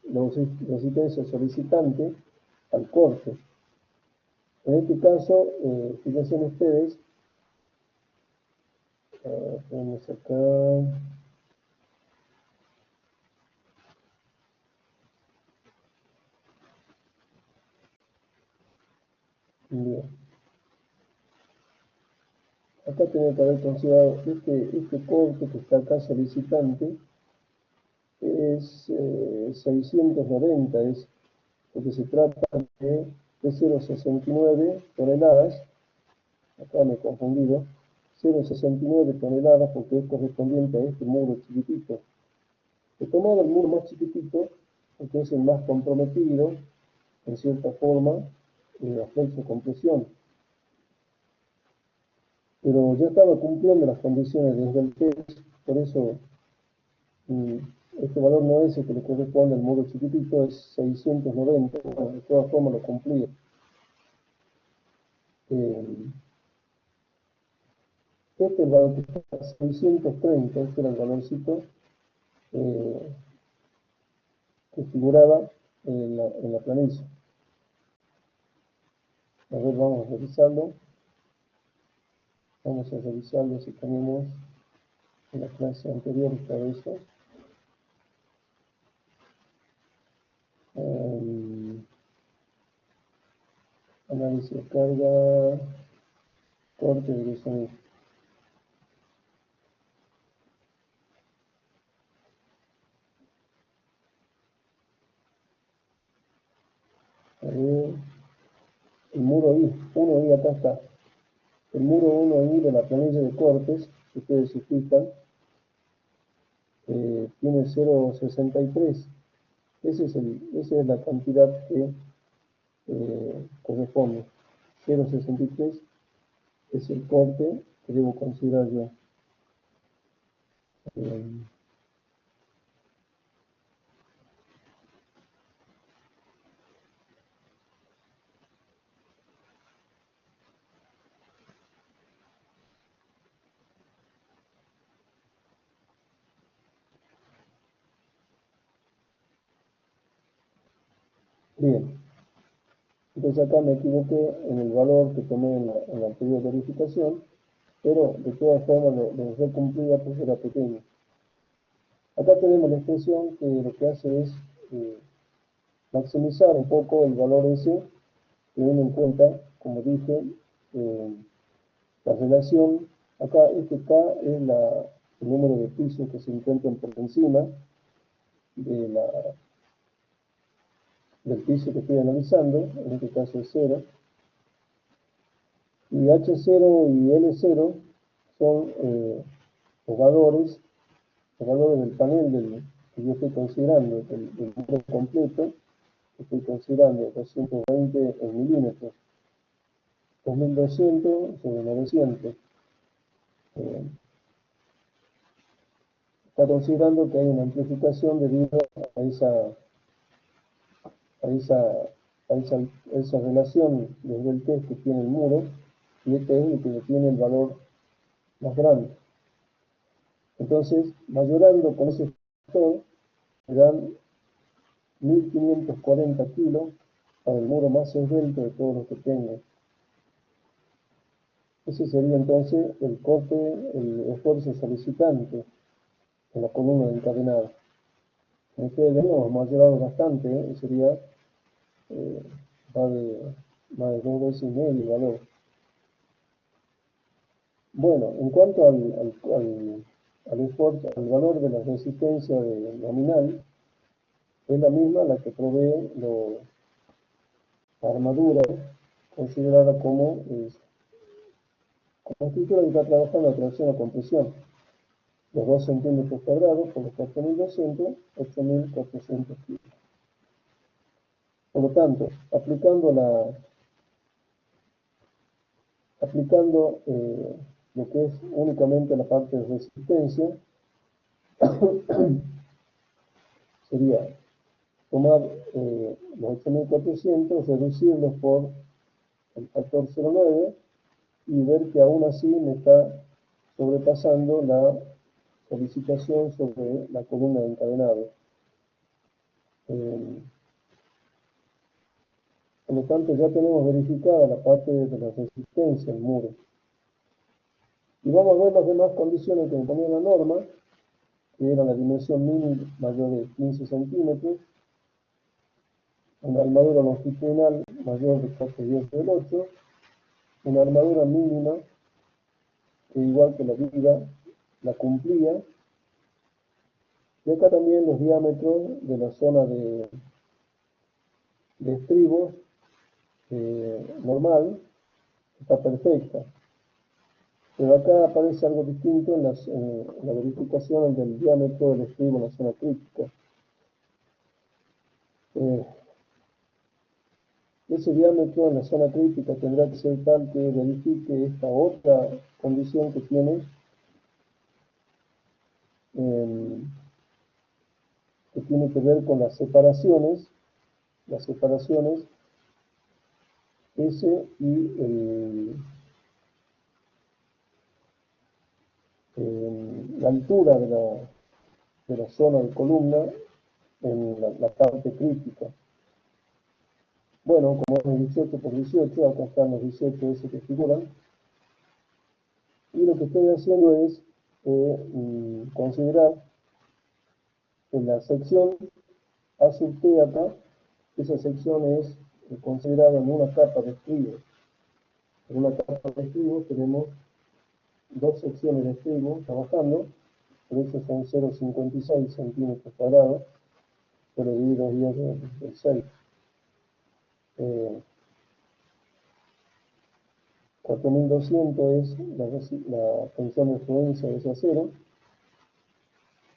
A: la resistencia solicitante al corte. En este caso, fíjense ustedes, tenemos acá, bien. Acá tenemos que haber considerado este corte que está acá solicitante, es 690, porque se trata de 0,69 toneladas, acá me he confundido, 0,69 toneladas porque es correspondiente a este muro chiquitito. He tomado el muro más chiquitito porque es el más comprometido, en cierta forma, a flexo-compresión. Pero yo estaba cumpliendo las condiciones desde el test, por eso este valor no es el que le corresponde al muro chiquitito, es 690, bueno, de todas formas lo cumplí. Este es el valor que está 630, este era el valorcito que figuraba en la planilla. A ver, vamos a revisarlo. Vamos a revisarlo si tenemos en la clase anterior está eso. Análisis de carga, corte de sonido. A ver, el muro 1i, acá está. El muro 1i de la planilla de cortes, si ustedes se fijan, tiene 0,63. Esa es la cantidad que corresponde. 0,63 es el corte que debo considerar yo. Bien, entonces acá me equivoqué en el valor que tomé en la anterior verificación, pero de todas formas lo dejé cumplida porque era pequeño. Acá tenemos la expresión que lo que hace es maximizar un poco el valor ese, teniendo en cuenta, como dije, la relación. Acá este K es el número de pisos que se encuentran por encima del piso que estoy analizando, en este caso es 0, y H0 y L0 son los valores del panel que yo estoy considerando, del número completo, que estoy considerando 220 en milímetros, 2200 sobre 900. Está considerando que hay una amplificación debido a esa relación desde el test que tiene el muro, y este es el que tiene el valor más grande. Entonces, mayorando con ese factor, me dan 1540 kilos para el muro más esbelto de todos los que tengo. Ese sería entonces el corte, el esfuerzo solicitante en la columna de encadenado. En ustedes ven, hemos mayorado bastante, sería más de 2,5 veces el valor. Bueno, en cuanto al esfuerzo, al valor de la resistencia nominal, es la misma la que provee la armadura, considerada como estructura que está trabajando a tracción a compresión. Los 2 centímetros cuadrados por los 4.200, 8.400 kilos. Por lo tanto, aplicando lo que es únicamente la parte de resistencia, sería tomar los 8.400, reducirlos por el factor 0,9 y ver que aún así me está sobrepasando la solicitación sobre la columna de encadenado. Por lo tanto, ya tenemos verificada la parte de la resistencia al muro. Y vamos a ver las demás condiciones que me ponía la norma, que era la dimensión mínima mayor de 15 centímetros, una armadura longitudinal mayor de 4/10 del 8, una armadura mínima que igual que la viga la cumplía, y acá también los diámetros de la zona de estribos normal está perfecta. Pero acá aparece algo distinto en la verificación del diámetro del estribo en la zona crítica. Ese diámetro en la zona crítica tendrá que ser tal que verifique esta otra condición que tiene, que tiene que ver con las separaciones S y la altura de la zona de columna en la parte crítica. Bueno, como es 18 por 18, acá están los 18 S que figuran. Y lo que estoy haciendo es considerar en la sección A sub T acá, esa sección es considerada en una capa de estribo. En una capa de estribo tenemos 2 secciones de estribo trabajando, por eso son 0,56 centímetros cuadrados, pero dividido 10 de 6. 4.200 es la tensión de fluencia de ese acero.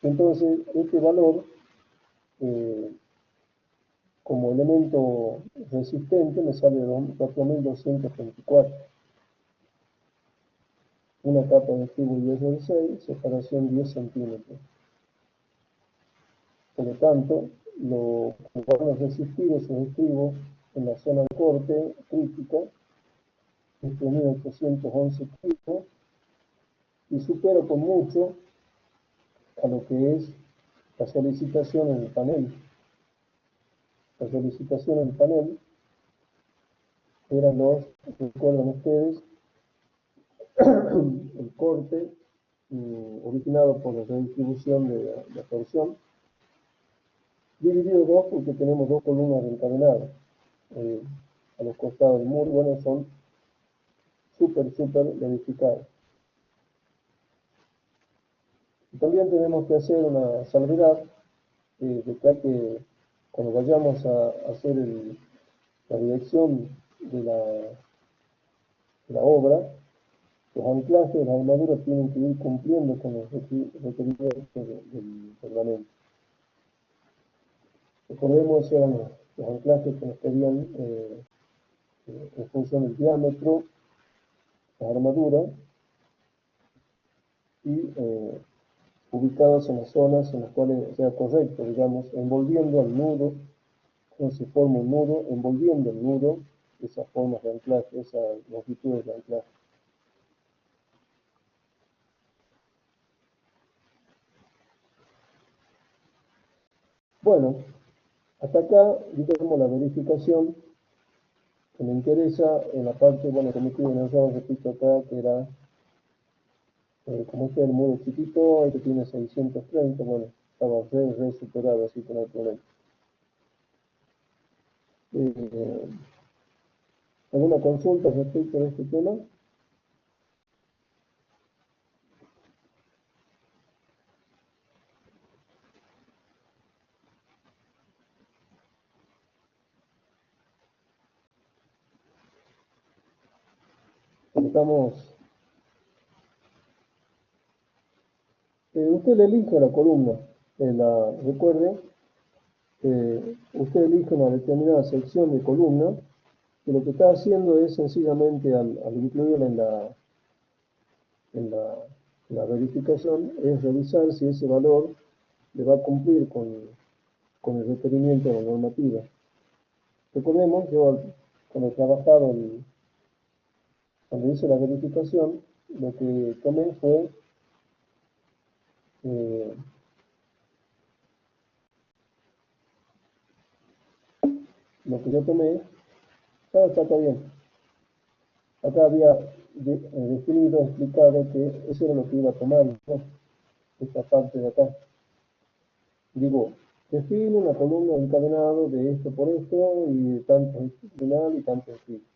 A: Entonces, este valor, como elemento resistente, me sale 4.224. Una capa de estribo 10 de 6, separación 10 centímetros. Por lo tanto, van a resistir esos estribos en la zona de corte crítica, es 3.811 kilos, y supera con mucho a lo que es la solicitación en el panel. La solicitación en el panel eran recuerdan ustedes, el corte originado por la redistribución de la torsión, dividido 2 porque tenemos 2 columnas de encadenado a los costados del muro. Bueno, son súper verificados. Y también tenemos que hacer una salvedad de que cuando vayamos a hacer la dirección de la obra, los anclajes de la armadura tienen que ir cumpliendo con los requerimientos del reglamento. Recordemos, eran los anclajes que nos pedían en función del diámetro, la armadura, y ubicados en las zonas en las cuales sea correcto, digamos, envolviendo al nudo, cuando se forma un nudo, envolviendo el nudo, esas formas de anclaje, esas longitudes de anclaje. Bueno, hasta acá, digamos, la verificación que me interesa en la parte, bueno, cometí un error, repito acá, que era, como este es el muro chiquito, este tiene 630, bueno, estaba re superado, así que no hay problema. ¿Alguna consulta respecto a este tema? Estamos, usted le elige la columna, recuerde, usted elige una determinada sección de columna, y lo que está haciendo es sencillamente al incluirla en la verificación, es revisar si ese valor le va a cumplir con el requerimiento de la normativa. Recordemos, yo cuando he trabajado, cuando hice la verificación, lo que tomé fue lo que yo tomé, está bien. Acá había definido, explicado que eso era lo que iba a tomar, ¿no? Esta parte de acá. Digo, define una columna de encadenado de esto por esto, y tanto final y tanto escrito.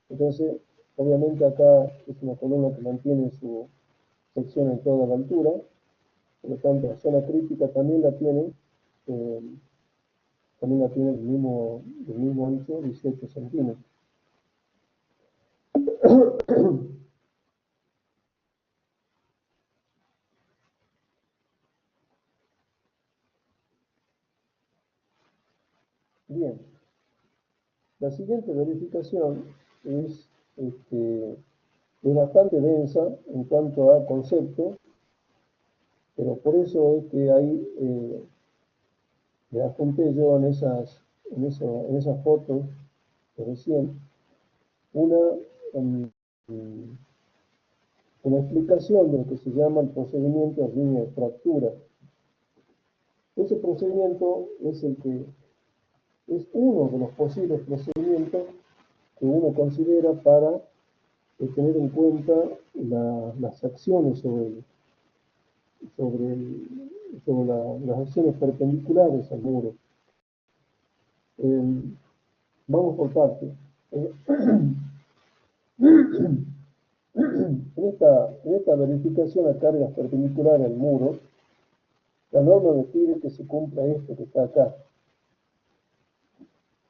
A: Entonces, obviamente acá es una columna que mantiene su sección en toda la altura, por lo tanto la zona crítica también la tiene del mismo ancho, 18 centímetros. Bien, la siguiente verificación es, es bastante densa en cuanto a concepto, pero por eso es que ahí le apunté yo en esas fotos de recién una, um, una explicación de lo que se llama el procedimiento de línea de fractura. Ese procedimiento es uno de los posibles procedimientos que uno considera para tener en cuenta las acciones las acciones perpendiculares al muro. Vamos por partes. En esta verificación a cargas perpendiculares al muro, la norma me pide que se cumpla esto que está acá,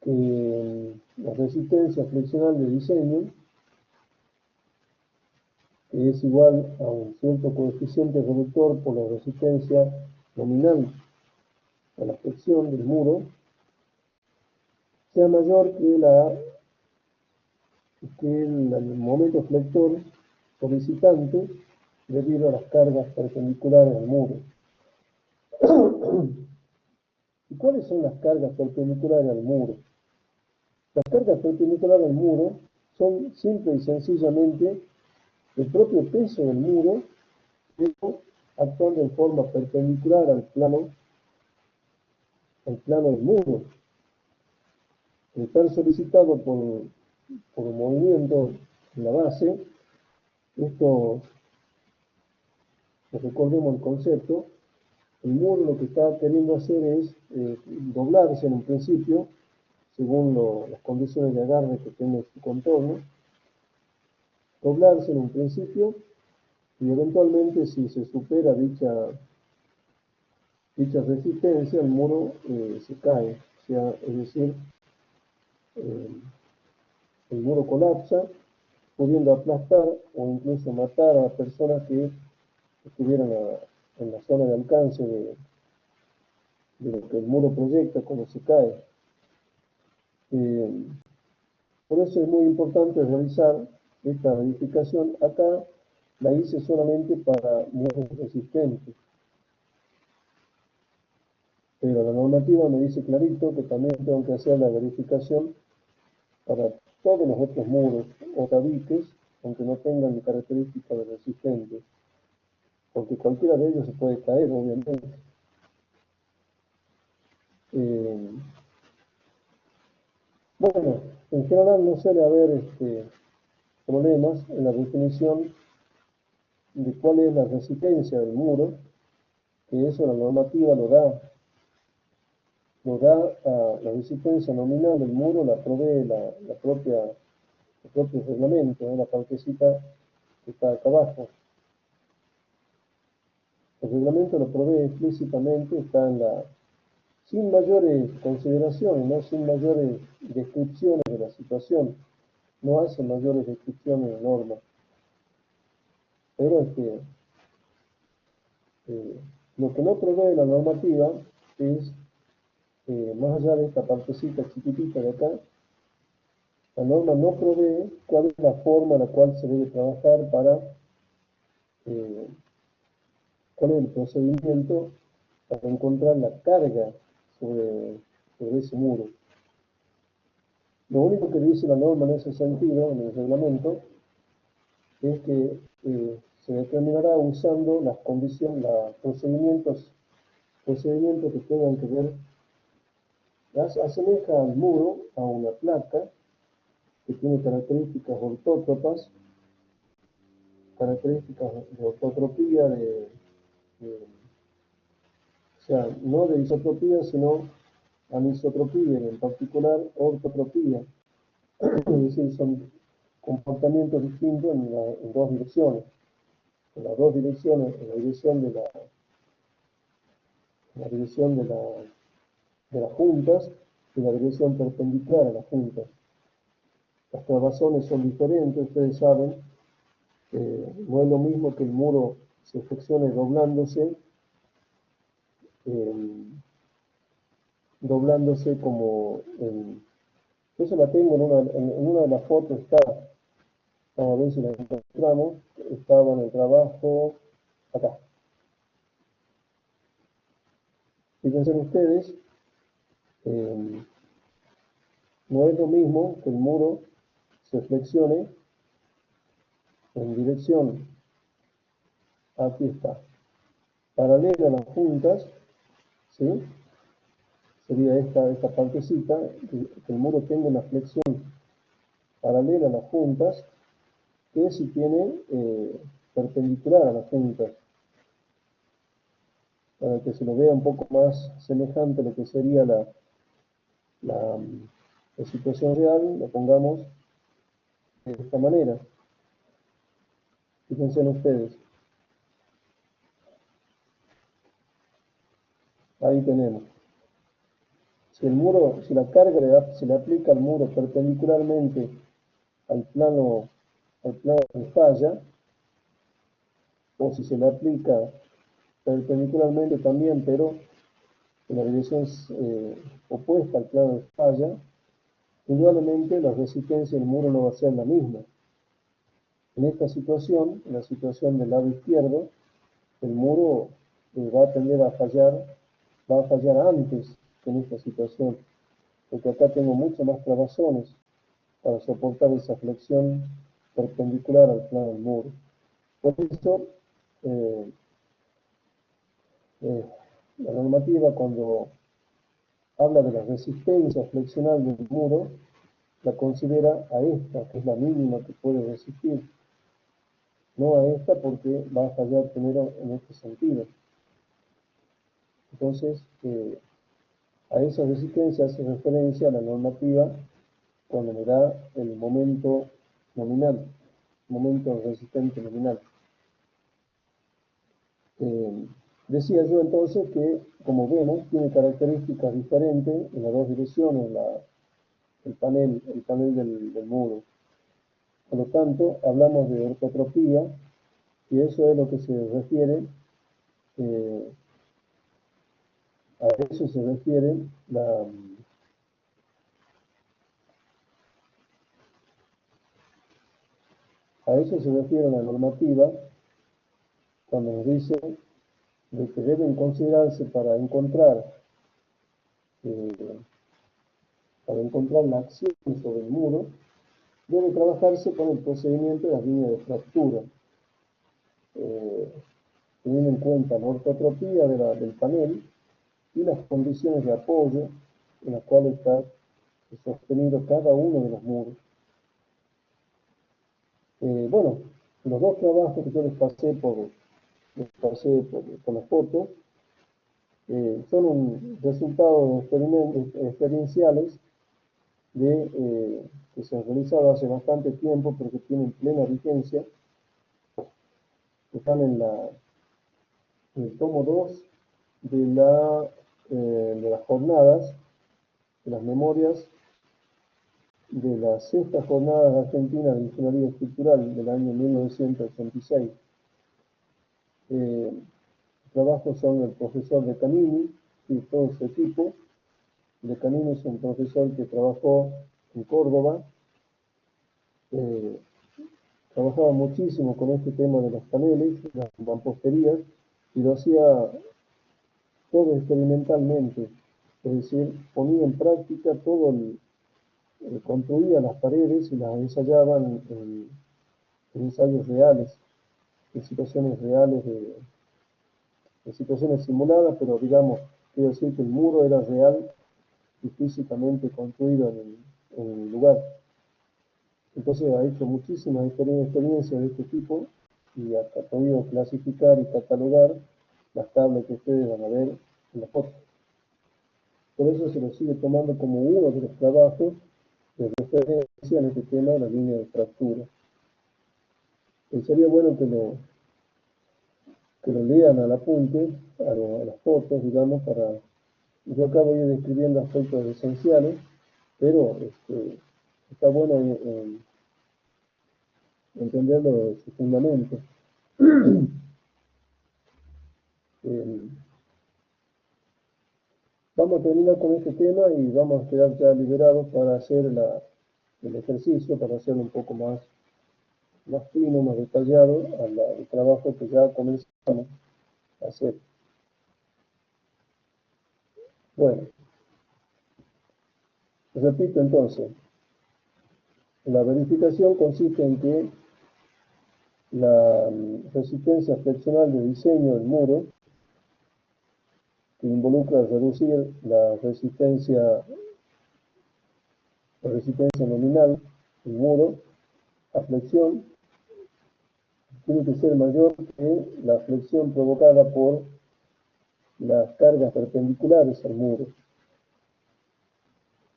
A: que la resistencia flexional de diseño, que es igual a un cierto coeficiente reductor por la resistencia nominal a la flexión del muro, sea mayor que el momento flector solicitante debido a las cargas perpendiculares al muro. ¿Y cuáles son las cargas perpendiculares al muro? Las cargas perpendiculares al muro son simple y sencillamente el propio peso del muro, pero actuando en forma perpendicular al plano del muro. El estar solicitado por un movimiento en la base, esto, recordemos el concepto, el muro lo que está queriendo hacer es doblarse en un principio, según las condiciones de agarre que tiene su contorno, doblarse en un principio, y eventualmente si se supera dicha resistencia, el muro se cae, o sea, es decir, el muro colapsa, pudiendo aplastar o incluso matar a personas que estuvieran en la zona de alcance de lo que el muro proyecta cuando se cae. Por eso es muy importante realizar esta verificación. Acá la hice solamente para muros resistentes, pero la normativa me dice clarito que también tengo que hacer la verificación para todos los otros muros o tabiques, aunque no tengan características de resistentes, porque cualquiera de ellos se puede caer, obviamente. Eh, bueno, en general no suele haber problemas en la definición de cuál es la resistencia del muro, que eso la normativa lo da a la resistencia nominal del muro, la provee el propio reglamento, la partecita que está acá abajo. El reglamento lo provee explícitamente, está en sin mayores consideraciones, ¿no? Sin mayores descripciones de la situación, no hace mayores descripciones de norma. Pero lo que no provee la normativa es, más allá de esta partecita chiquitita de acá, la norma no provee cuál es la forma en la cual se debe trabajar para, cuál es el procedimiento para encontrar la carga sobre ese muro. Lo único que dice la norma en ese sentido, en el reglamento, es que se determinará usando las condiciones, los procedimientos que tengan que ver, asemeja al muro a una placa que tiene características ortótropas, características de ortotropía, o sea, no de isotropía, sino anisotropía, en particular ortotropía, es decir, son comportamientos distintos en dos direcciones. En las dos direcciones, en la dirección de las juntas y la dirección perpendicular a las juntas. Las trabazones son diferentes, ustedes saben, no es lo mismo que el muro se flexione doblándose como eso la tengo en una de las fotos, vamos a ver si la encontramos, estaba en el trabajo acá. Fíjense ustedes, no es lo mismo que el muro se flexione en dirección, aquí está, paralela a las juntas, ¿sí? Sería esta partecita, que el muro tenga una flexión paralela a las juntas, que si tiene perpendicular a las juntas, para que se lo vea un poco más semejante a lo que sería la situación real, lo pongamos de esta manera. Fíjense en ustedes. Ahí tenemos. Si la carga se le aplica al muro perpendicularmente al plano de falla, o si se le aplica perpendicularmente también, pero en la dirección opuesta al plano de falla, indudablemente la resistencia del muro no va a ser la misma. En esta situación, en la situación del lado izquierdo, el muro va a tender a fallar antes que en esta situación, porque acá tengo muchas más trabazones para soportar esa flexión perpendicular al plano del muro. Por eso, la normativa, cuando habla de la resistencia flexional del muro, la considera a esta, que es la mínima que puede resistir, no a esta porque va a fallar primero en este sentido. Entonces, a esa resistencia hace referencia a la normativa cuando me da el momento nominal, momento resistente nominal. Decía yo entonces que, como vemos, tiene características diferentes en las dos direcciones, el panel del muro. Por lo tanto, hablamos de ortotropía, y eso es lo que se refiere, a eso se refiere la normativa cuando nos dice de que deben considerarse para encontrar la acción sobre el muro, debe trabajarse con el procedimiento de las líneas de fractura, teniendo en cuenta la ortotropía del panel y las condiciones de apoyo en las cuales está sostenido cada uno de los muros. Bueno, los dos trabajos que yo les pasé por las fotos son un resultado de experienciales que se han realizado hace bastante tiempo, pero que tienen plena vigencia. Están en el tomo 2 de las jornadas, de las memorias de las sextas jornadas argentinas de ingeniería estructural del año 1986. Los trabajos son el profesor De Canini y todo su equipo. De Canini es un profesor que trabajó en Córdoba, trabajaba muchísimo con este tema de los paneles, las mamposterías, y lo hacía todo experimentalmente, es decir, ponía en práctica todo construía las paredes y las ensayaban en ensayos reales, en situaciones reales, en situaciones simuladas, pero digamos, quiero decir que el muro era real y físicamente construido en el lugar. Entonces ha hecho muchísimas experiencias de este tipo y ha podido clasificar y catalogar las tablas que ustedes van a ver en la foto. Por eso se lo sigue tomando como uno de los trabajos de referencia en este tema de la línea de fractura. Sería bueno que lo lean al apunte, a las fotos, digamos, para... Yo acabo de ir describiendo aspectos esenciales, pero está bueno entenderlo de su fundamento. Vamos a terminar con este tema y vamos a quedar ya liberados para hacer el ejercicio, para hacerlo un poco más fino, más detallado al trabajo que ya comenzamos a hacer. Bueno, repito entonces, la verificación consiste en que la resistencia flexional de diseño del muro, que involucra reducir la resistencia nominal del muro a flexión, tiene que ser mayor que la flexión provocada por las cargas perpendiculares al muro.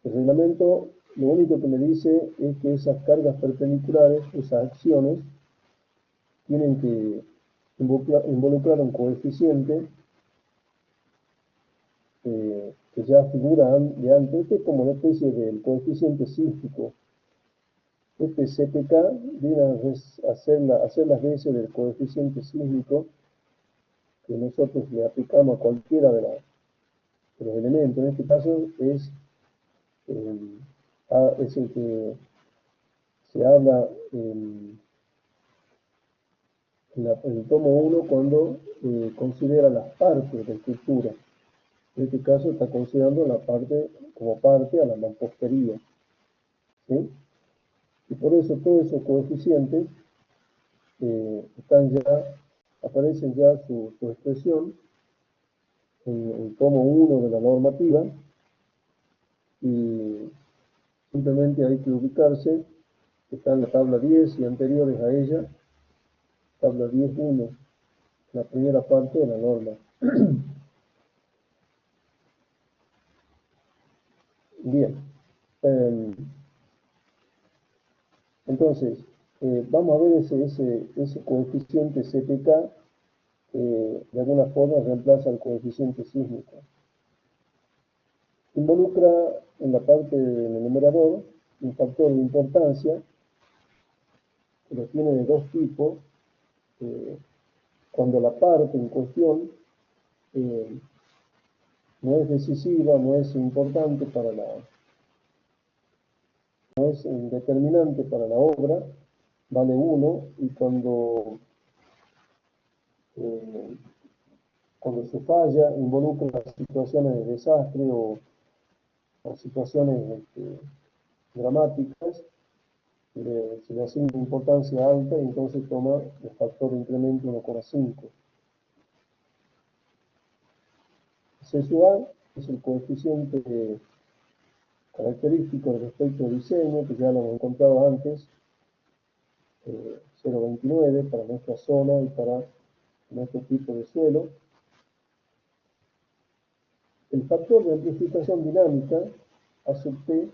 A: El reglamento lo único que me dice es que esas cargas perpendiculares, esas acciones, tienen que involucrar un coeficiente que ya figura de antes. Este es como una especie del coeficiente sísmico. Este CPK viene a hacer las veces del coeficiente sísmico que nosotros le aplicamos a cualquiera de los elementos. En este caso es el que se habla en el tomo 1 cuando considera las partes de la estructura. En este caso está considerando como parte a la mampostería, ¿sí? Y por eso todos esos coeficientes aparecen ya su expresión en el tomo 1 de la normativa, y simplemente hay que ubicarse, está en la tabla 10 y anteriores a ella, tabla 10.1, la primera parte de la norma. Bien, entonces, vamos a ver ese coeficiente CPK, de alguna forma reemplaza el coeficiente sísmico. Involucra en la parte del numerador un factor de importancia que lo tiene de dos tipos. Cuando la parte en cuestión no es decisiva, no es importante no es determinante para la obra, vale 1, y cuando se falla, involucra situaciones de desastre o situaciones dramáticas, se le asigna importancia alta y entonces toma el factor de incremento 1,5. CSUA es el coeficiente característico respecto al diseño, que ya lo hemos encontrado antes, 0,29 para nuestra zona y para nuestro tipo de suelo. El factor de amplificación dinámica, A sub T,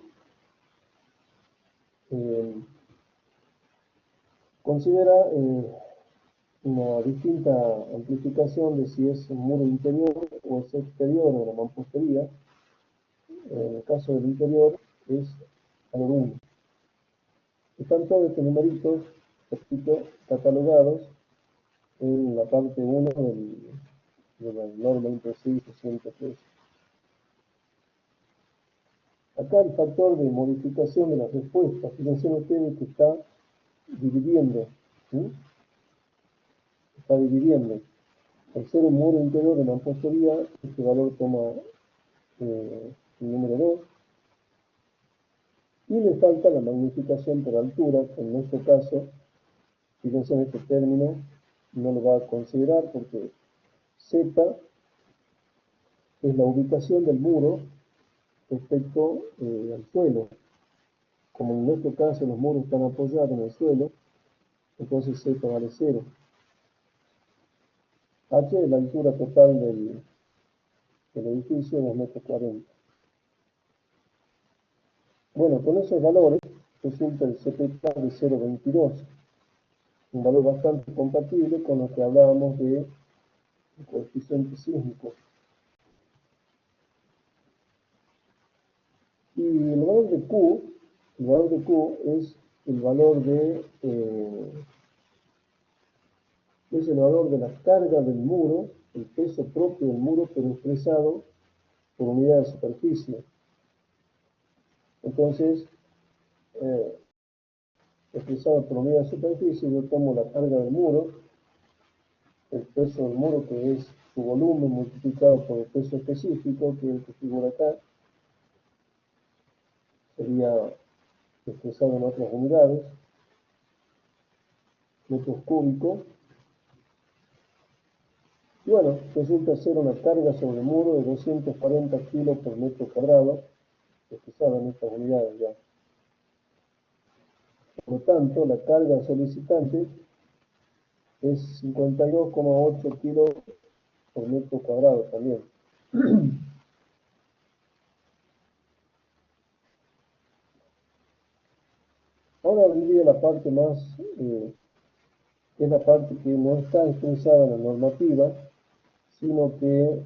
A: considera una distinta amplificación de si es un muro interior o es exterior de la mampostería. En el caso del interior es valor 1. Están todos estos numeritos, repito, catalogados en la parte 1 de la norma INPECI 603. Acá el factor de modificación de las respuestas, fíjense ustedes que está dividiendo, ¿sí? Está dividiendo. Al ser un muro interior de mampostería, este valor toma el número 2, y le falta la magnificación por altura, que en nuestro caso, fíjense en este término, no lo va a considerar porque Z es la ubicación del muro respecto al suelo. Como en nuestro caso los muros están apoyados en el suelo, entonces Z vale 0. H es la altura total del edificio, 2,40 m. Bueno, con esos valores resulta el CPK de 0,22, un valor bastante compatible con lo que hablábamos de coeficiente sísmico. Y el valor de Q es el valor de la carga del muro, el peso propio del muro, pero expresado por unidad de superficie. Entonces, expresado por unidad de superficie, yo tomo la carga del muro, el peso del muro, que es su volumen multiplicado por el peso específico, que es el que figura acá, sería expresado en otras unidades, metros cúbicos. Y bueno, resulta ser una carga sobre el muro de 240 kilos por metro cuadrado, expresada en estas unidades ya. Por lo tanto, la carga solicitante es 52,8 kilos por metro cuadrado también. Ahora vendría la parte más, que es la parte que no está expresada en la normativa, sino que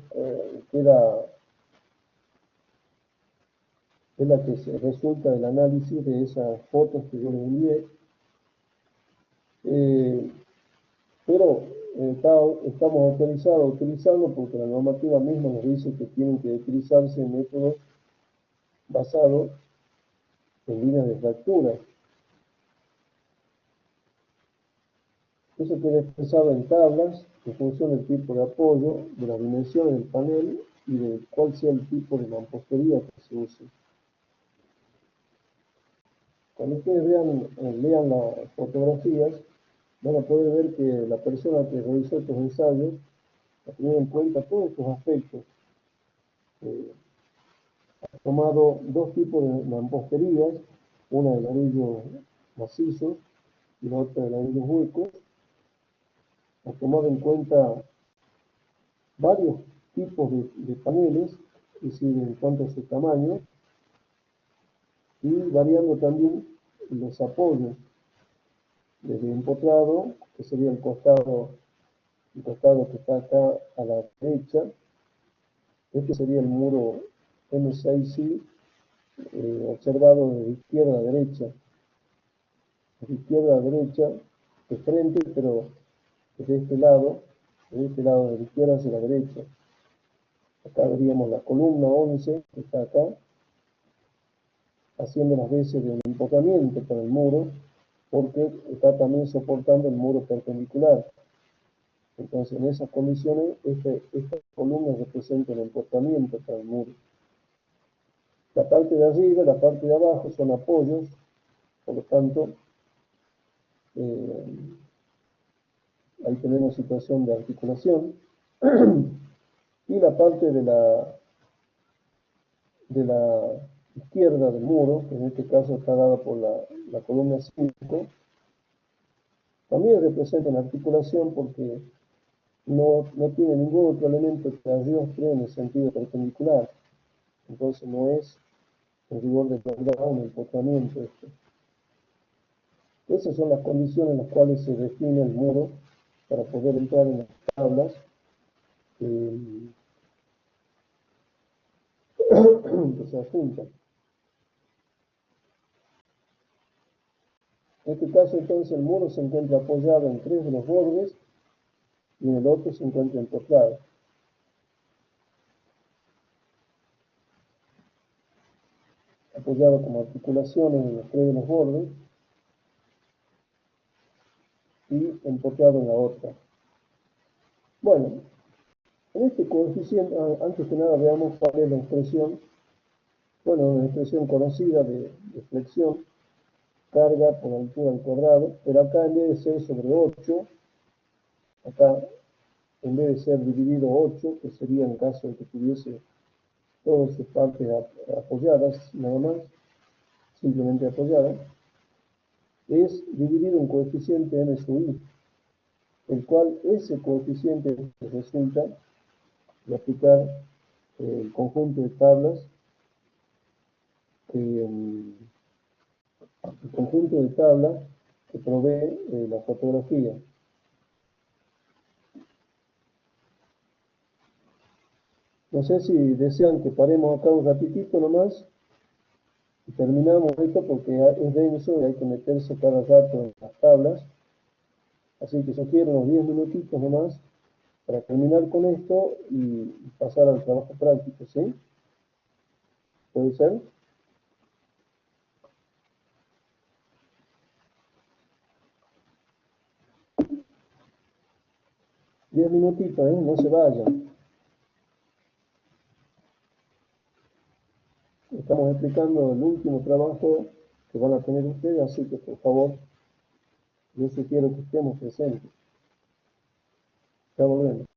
A: es la que resulta del análisis de esas fotos que yo les envié. Pero estamos autorizados a utilizarlo porque la normativa misma nos dice que tienen que utilizarse métodos basados en líneas de fractura. Eso queda expresado en tablas en función del tipo de apoyo, de las dimensiones del panel y de cuál sea el tipo de mampostería que se use. Cuando ustedes lean las fotografías, van a poder ver que la persona que realizó estos ensayos ha tenido en cuenta todos estos aspectos. Ha tomado dos tipos de mamposterías, una de ladrillos macizos y la otra de ladrillos huecos. Ha tomado en cuenta varios tipos de paneles, es decir, en cuanto a su tamaño, y variando también los apoyos, desde empotrado, que sería el costado que está acá a la derecha. Este sería el muro M6C, observado de izquierda a derecha. De izquierda a derecha, de frente, pero de este lado de la izquierda hacia la derecha. Acá veríamos la columna 11, que está acá, haciendo las veces de un empotramiento para el muro, porque está también soportando el muro perpendicular. Entonces, en esas condiciones, esta columna representa el empotramiento para el muro. La parte de arriba y la parte de abajo son apoyos, por lo tanto, ahí tenemos situación de articulación. y la parte de la izquierda del muro, que en este caso está dada por la columna 5, también representa una articulación porque no tiene ningún otro elemento que arrastre en el sentido perpendicular. Entonces no es en rigor de verdad un empotramiento esto. Esas son las condiciones en las cuales se define el muro para poder entrar en las tablas que se adjuntan. En este caso entonces el muro se encuentra apoyado en 3 de los bordes y en el otro se encuentra empotrado. Apoyado como articulaciones en los 3 de los bordes y empotrado en la otra. Bueno, en este coeficiente, antes que nada veamos cuál es la expresión. Bueno, una expresión conocida de flexión, carga por altura al cuadrado, pero acá en vez de ser sobre 8, acá en vez de ser dividido 8, que sería en caso de que tuviese todas sus partes apoyadas, nada más, simplemente apoyadas, es dividido en coeficiente n sub i, el cual ese coeficiente resulta de aplicar el conjunto de tablas, el conjunto de tablas que provee la fotografía. No sé si desean que paremos acá un ratitito nomás y terminamos esto porque es denso y hay que meterse cada rato en las tablas. Así que sugiero unos 10 minutitos nomás para terminar con esto y pasar al trabajo práctico, ¿sí? ¿Puede ser? 10 minutitos, no se vayan. Estamos explicando el último trabajo que van a tener ustedes, así que por favor, yo sugiero que estemos presentes. Ya volvemos.